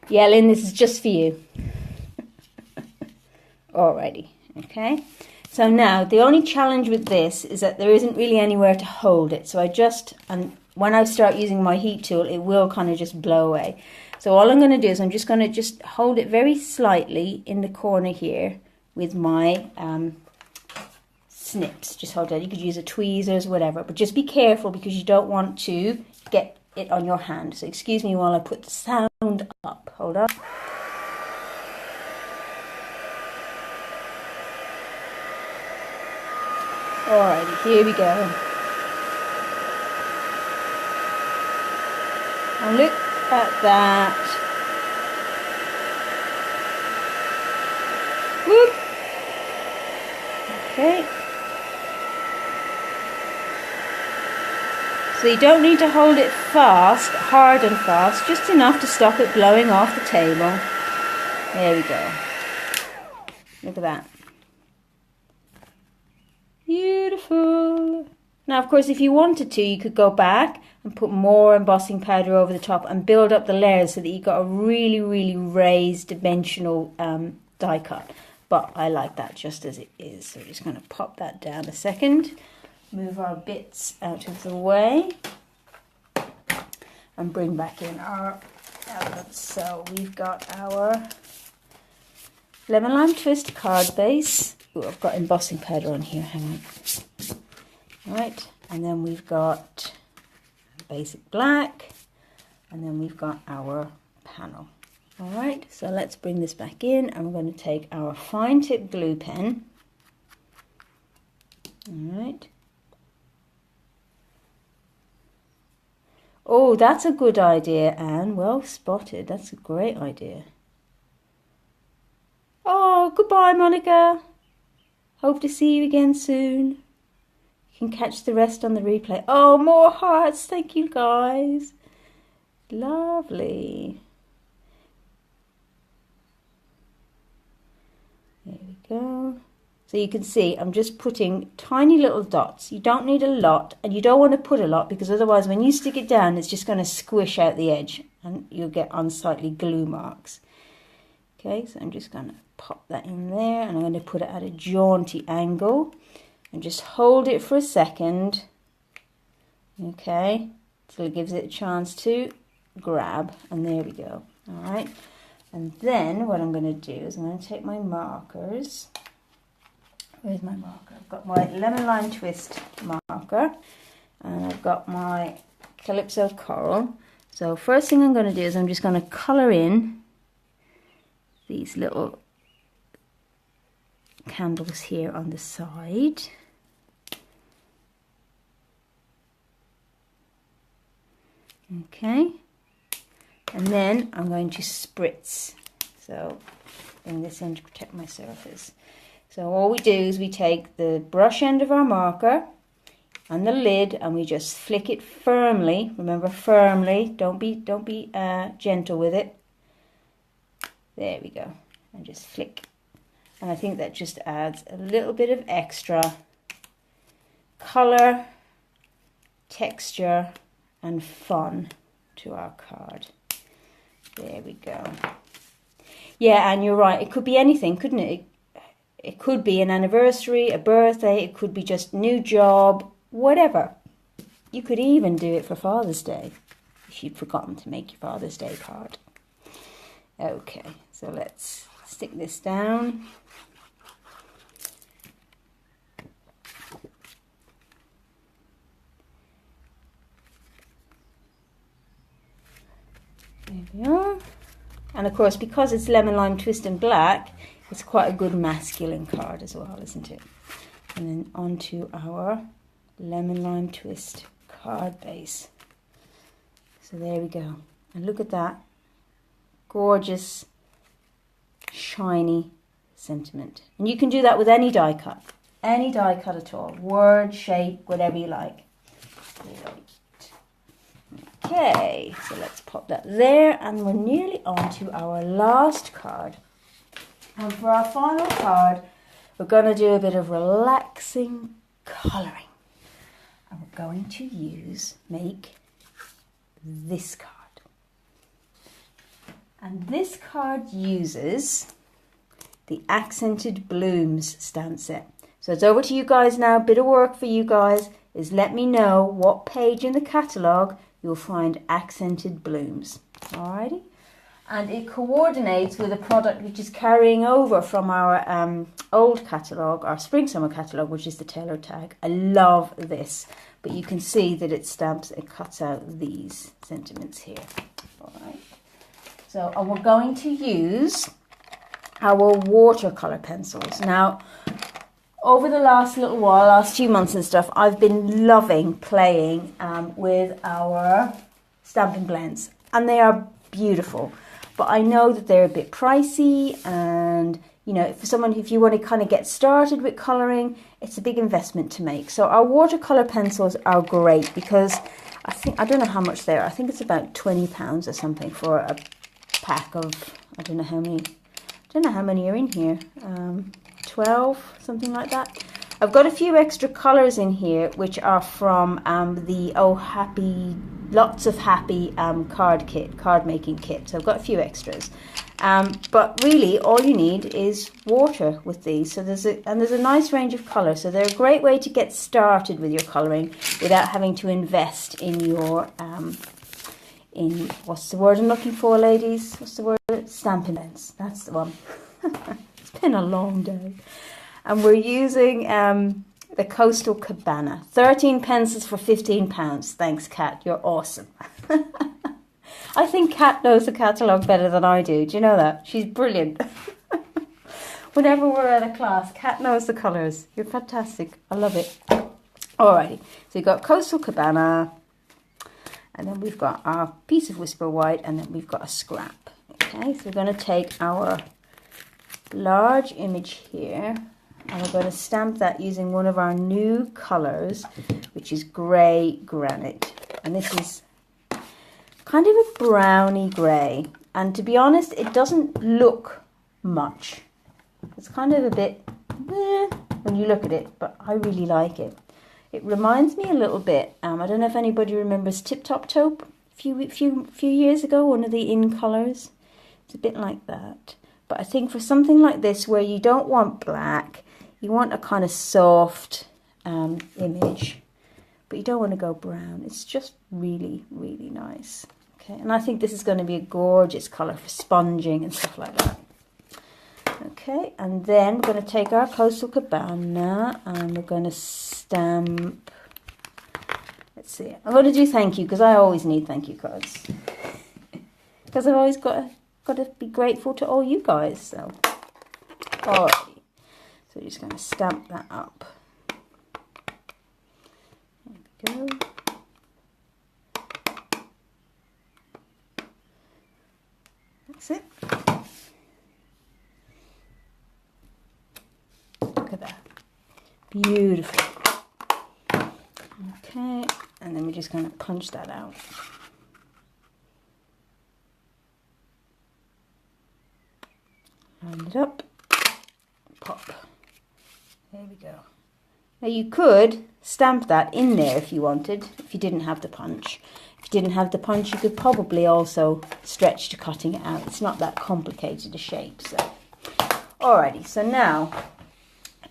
Yeah, Lynn, this is just for you. Alrighty, okay. So now, the only challenge with this is that there isn't really anywhere to hold it. So and when I start using my heat tool, it will kind of just blow away. So all I'm going to do is I'm just going to just hold it very slightly in the corner here with my snips. Just hold it. You could use a tweezers, whatever. But just be careful because you don't want to get it on your hand. So excuse me while I put the sound up. Hold on. Alrighty, here we go. And look at that. Whoop. Okay. So you don't need to hold it fast, hard and fast, just enough to stop it blowing off the table. There we go. Look at that. Beautiful. Now, of course, if you wanted to, you could go back and put more embossing powder over the top and build up the layers so that you got a really, really raised dimensional die cut. But I like that just as it is. So we're just going to pop that down a second. Move our bits out of the way. And bring back in our elements. So we've got our lemon lime twist card base. Ooh, I've got embossing powder on here, hang on. Right, and then we've got basic black, and then we've got our panel. All right, so let's bring this back in, and we're going to take our fine tip glue pen. All right. Oh, that's a good idea, Anne. Well spotted. That's a great idea. Oh, goodbye, Monica. Hope to see you again soon. You can catch the rest on the replay. Oh, more hearts. Thank you, guys. Lovely. There we go. So you can see I'm just putting tiny little dots. You don't need a lot, and you don't want to put a lot because otherwise when you stick it down, it's just going to squish out the edge and you'll get unsightly glue marks. Okay, so I'm just going to pop that in there, and I'm going to put it at a jaunty angle and just hold it for a second. Okay, so it gives it a chance to grab, and there we go. All right, and then what I'm going to do is I'm going to take my markers. Where's my marker? I've got my lemon lime twist marker, and I've got my Calypso coral. So first thing I'm going to do is I'm just going to colour in these little candles here on the side. Okay, and then I'm going to spritz. So bring this in to protect my surface. So all we do is we take the brush end of our marker and the lid, and we just flick it firmly. Remember, firmly. Don't be gentle with it. There we go. And just flick. And I think that just adds a little bit of extra colour texture and fun to our card. There we go. Yeah, and you're right, it could be anything, couldn't it? It could be an anniversary, a birthday, it could be just new job, whatever. You could even do it for Father's Day if you'd forgotten to make your Father's Day card. Okay, so let's stick this down. There we are. And of course, because it's lemon, lime, twist and black, it's quite a good masculine card as well, isn't it? And then onto our lemon, lime, twist card base. So there we go. And look at that. Gorgeous, shiny sentiment. And you can do that with any die cut. Any die cut at all. Word, shape, whatever you like. Great. Okay, so let's pop that there, and we're nearly on to our last card. And for our final card, we're going to do a bit of relaxing colouring. And we're going to make this card. And this card uses the Accented Blooms stamp set. So it's over to you guys now. A bit of work for you guys is let me know what page in the catalogue you'll find Accented Blooms. Alrighty? And it coordinates with a product which is carrying over from our old catalogue, our spring-summer catalogue, which is the tailor tag. I love this. But you can see that it cuts out these sentiments here. Alright. So we're going to use our watercolour pencils. Now, over the last little while, last few months and stuff, I've been loving playing with our Stampin' blends. And they are beautiful. But I know that they're a bit pricey, and you know, for someone, if you want to kind of get started with colouring, it's a big investment to make. So our watercolour pencils are great because I don't know how much they are. I think it's about £20 or something for a pack of, I don't know how many are in here. 12, something like that. I've got a few extra colours in here which are from the Lots of Happy card making kit. So I've got a few extras. But really all you need is water with these. So there's a nice range of colours. So they're a great way to get started with your colouring without having to invest in your what's the word I'm looking for, ladies? What's the word? Stampin' pens. That's the one. It's been a long day. And we're using the Coastal Cabana. 13 pencils for £15. Thanks, Kat. You're awesome. I think Kat knows the catalogue better than I do. Do you know that? She's brilliant. Whenever we're at a class, Kat knows the colours. You're fantastic. I love it. Alrighty. So you've got Coastal Cabana. And then we've got our piece of Whisper White. And then we've got a scrap. Okay, so we're going to take our large image here, and we're going to stamp that using one of our new colours, which is grey granite. And this is kind of a browny grey, and to be honest, it doesn't look much. It's kind of a bit when you look at it, but I really like it. It reminds me a little bit, I don't know if anybody remembers Tip Top Taupe a few years ago, one of the in colours. It's a bit like that. But I think for something like this, where you don't want black, you want a kind of soft image, but you don't want to go brown. It's just really, really nice. Okay, and I think this is going to be a gorgeous colour for sponging and stuff like that. Okay, and then we're going to take our Coastal Cabana and we're going to stamp. Let's see. I'm going to do thank you because I always need thank you cards. Because I've always got to be grateful to all you guys. So, alrighty. So we're just going to stamp that up. There we go. That's it. Look at that. Beautiful. Okay, and then we're just going to punch that out. Round it up, pop. There we go. Now you could stamp that in there if you wanted, if you didn't have the punch. If you didn't have the punch, you could probably also stretch to cutting it out. It's not that complicated a shape. So, alrighty, so now,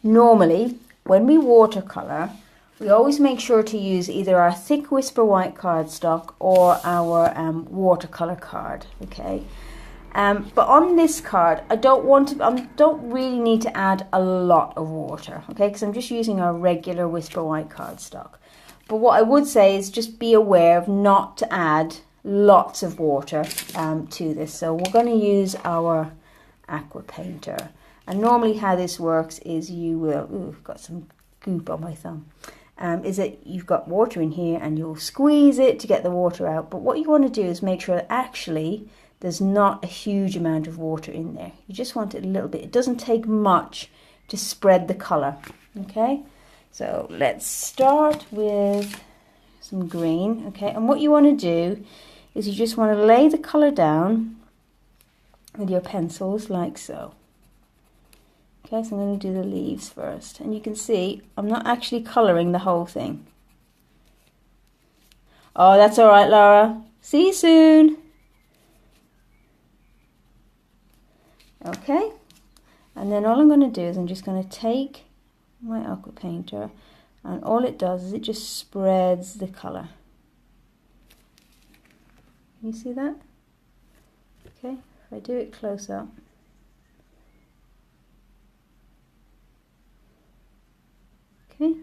normally, when we watercolour, we always make sure to use either our thick Whisper White cardstock or our watercolour card, okay? But on this card, I don't really need to add a lot of water, okay? Because I'm just using our regular Whisper White cardstock. But what I would say is just be aware of not to add lots of water to this. So we're going to use our aqua painter. And normally how this works is you will, ooh, got some goop on my thumb, is that you've got water in here and you'll squeeze it to get the water out. But what you want to do is make sure that actually there's not a huge amount of water in there. You just want it a little bit. It doesn't take much to spread the colour, okay? So let's start with some green, okay? And what you want to do is you just want to lay the colour down with your pencils like so. Okay, so I'm going to do the leaves first. And you can see I'm not actually colouring the whole thing. Oh, that's all right, Laura. See you soon. Okay, and then all I'm going to do is I'm just going to take my aqua painter, and all it does is it just spreads the colour. You see that? Okay, if I do it close up. Okay,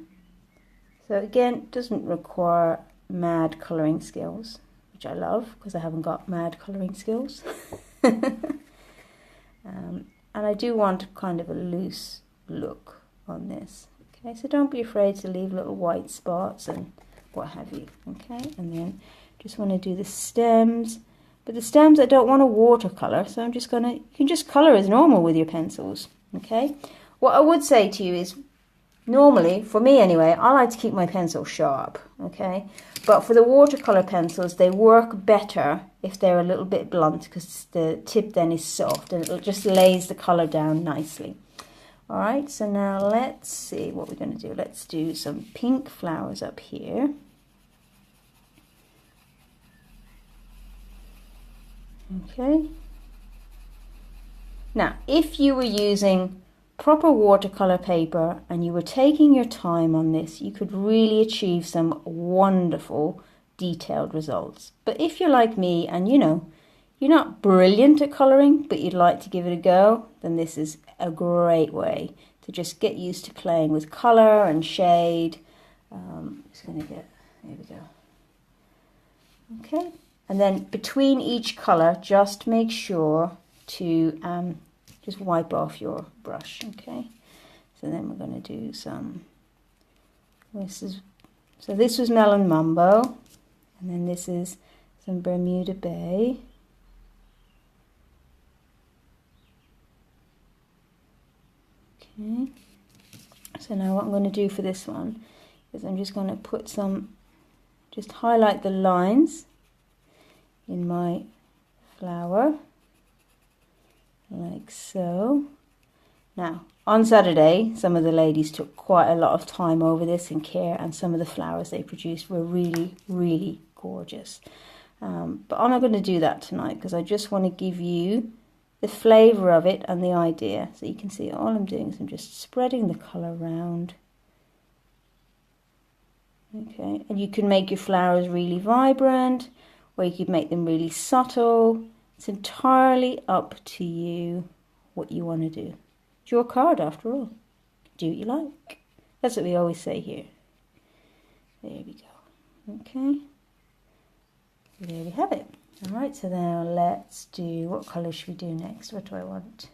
so again, it doesn't require mad colouring skills, which I love because I haven't got mad colouring skills. And I do want kind of a loose look on this. Okay, so don't be afraid to leave little white spots and what have you. Okay, and then just want to do the stems. But the stems I don't want to watercolour, so I'm just going to, you can just colour as normal with your pencils. Okay, what I would say to you is, normally, for me anyway, I like to keep my pencil sharp, okay? But for the watercolour pencils, they work better if they're a little bit blunt because the tip then is soft and it just lays the colour down nicely. All right, so now let's see what we're going to do. Let's do some pink flowers up here. Okay. Now, if you were using proper watercolor paper and you were taking your time on this, you could really achieve some wonderful detailed results. But if you're like me and you know you're not brilliant at coloring but you'd like to give it a go, then this is a great way to just get used to playing with color and shade. Just gonna get, there we go. Okay, and then between each color just make sure to just wipe off your brush, okay? So then we're going to do some, so this was Melon Mumbo, and then this is some Bermuda Bay. Okay, so now what I'm going to do for this one is I'm just going to put some, just highlight the lines in my flower. Like so. Now, on Saturday, some of the ladies took quite a lot of time over this and care, and some of the flowers they produced were really, really gorgeous. But I'm not going to do that tonight because I just want to give you the flavour of it and the idea. So you can see all I'm doing is I'm just spreading the colour around. Okay, and you can make your flowers really vibrant, or you could make them really subtle. It's entirely up to you what you want to do. It's your card after all. Do what you like. That's what we always say here. There we go. Okay. There we have it. Alright, so now let's do, what colour should we do next? What do I want?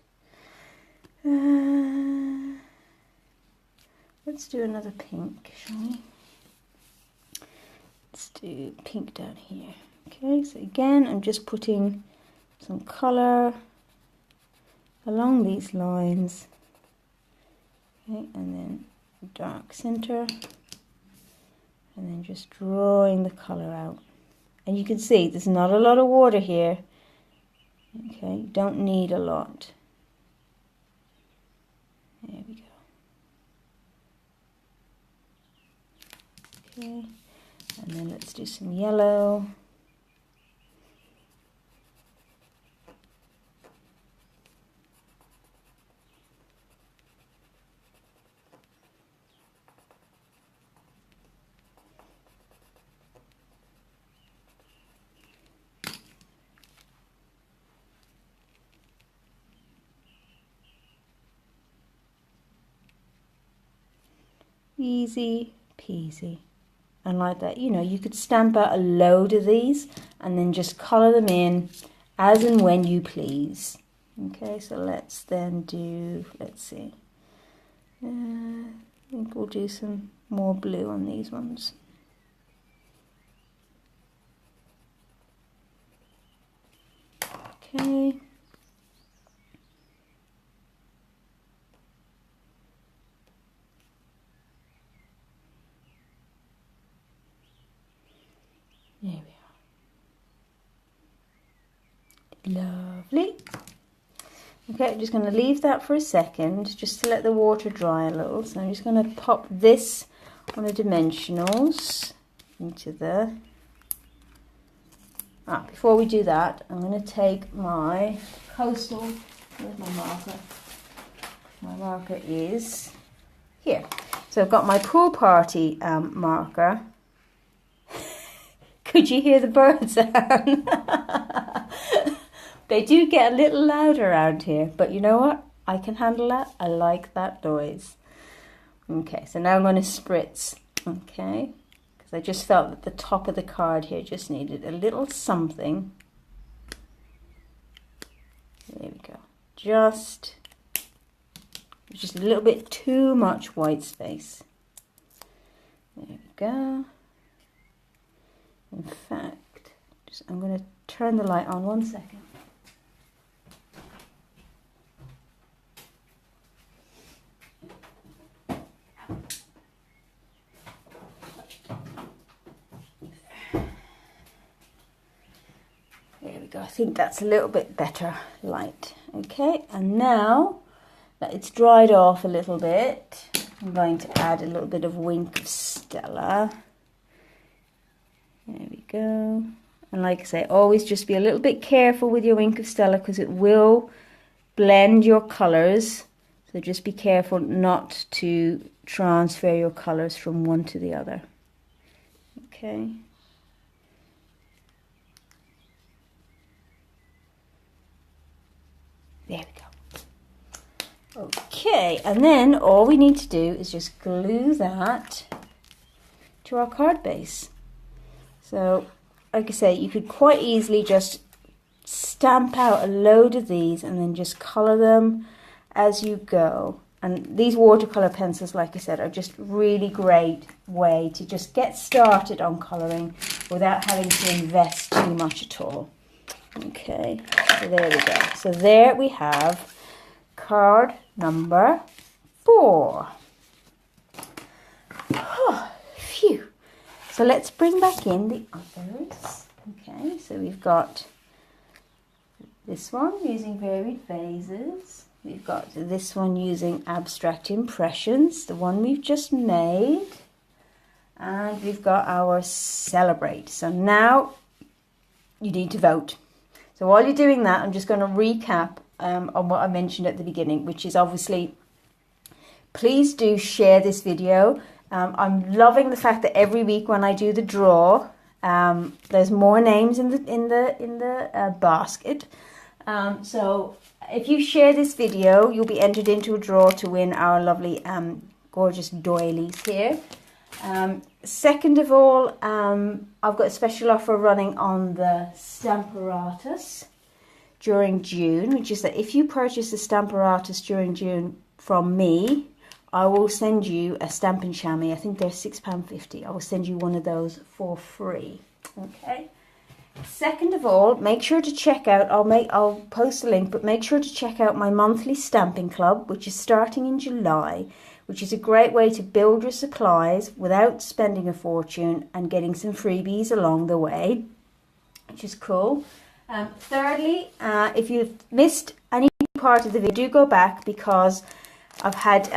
Let's do another pink, shall we? Let's do pink down here. Okay, so again, I'm just putting some colour along these lines, okay, and then dark centre, and then just drawing the colour out. And you can see there's not a lot of water here, okay, you don't need a lot. There we go. Okay, and then let's do some yellow. Easy peasy. And like that, you know, you could stamp out a load of these and then just colour them in as and when you please. Okay, so let's then do, let's see, I think we'll do some more blue on these ones. Okay. There we are. Lovely. Okay, I'm just going to leave that for a second, just to let the water dry a little. So I'm just going to pop this on the dimensionals into the... before we do that, I'm going to take my coastal, where's my marker? My marker is here. So I've got my pool party marker. Could you hear the birds? They do get a little louder around here, but you know what? I can handle that. I like that noise. Okay, so now I'm going to spritz. Okay, because I just felt that the top of the card here just needed a little something. There we go. Just a little bit too much white space. There we go. In fact, I'm going to turn the light on 1 second. There we go. I think that's a little bit better light. Okay, and now that it's dried off a little bit, I'm going to add a little bit of Wink of Stella. There we go. And like I say, always just be a little bit careful with your Wink of Stella because it will blend your colours. So just be careful not to transfer your colours from one to the other. Okay. There we go. Okay, and then all we need to do is just glue that to our card base. So, like I say, you could quite easily just stamp out a load of these and then just colour them as you go. And these watercolour pencils, like I said, are just really great way to just get started on colouring without having to invest too much at all. Okay, so there we go. So there we have card number 4. Oh, phew. So let's bring back in the others. Okay, so we've got this one using varied phases. We've got this one using abstract impressions, the one we've just made. And we've got our celebrate. So now you need to vote. So while you're doing that, I'm just going to recap on what I mentioned at the beginning, which is obviously, please do share this video. I'm loving the fact that every week when I do the draw, there's more names in the basket. So if you share this video, you'll be entered into a draw to win our lovely gorgeous doilies here. Second of all, I've got a special offer running on the Stamparatus during June, which is that if you purchase a Stamparatus during June from me, I will send you a Stampin' Chamois. I think they're £6.50. I will send you one of those for free. Okay. Second of all, make sure to check out, I'll post a link, but make sure to check out my monthly stamping club, which is starting in July, which is a great way to build your supplies without spending a fortune and getting some freebies along the way, which is cool. Thirdly, if you've missed any part of the video, do go back because I've had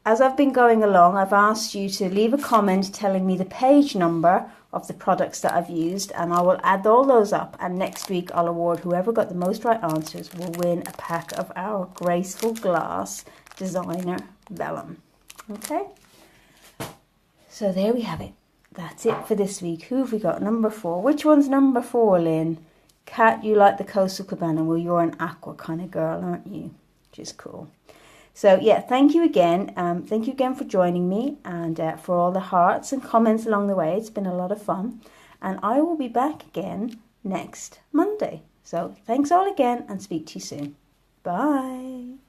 as I've been going along, I've asked you to leave a comment telling me the page number of the products that I've used, and I will add all those up, and next week I'll award whoever got the most right answers will win a pack of our Graceful Glass Designer Vellum. Okay, so there we have it. That's it for this week. Who have we got? Number 4. Which one's number 4, Lynn? Kat, you like the Coastal Cabana. Well, you're an aqua kind of girl, aren't you? Which is cool. So yeah, thank you again. Thank you again for joining me, and for all the hearts and comments along the way. It's been a lot of fun, and I will be back again next Monday. So thanks all again, and speak to you soon. Bye.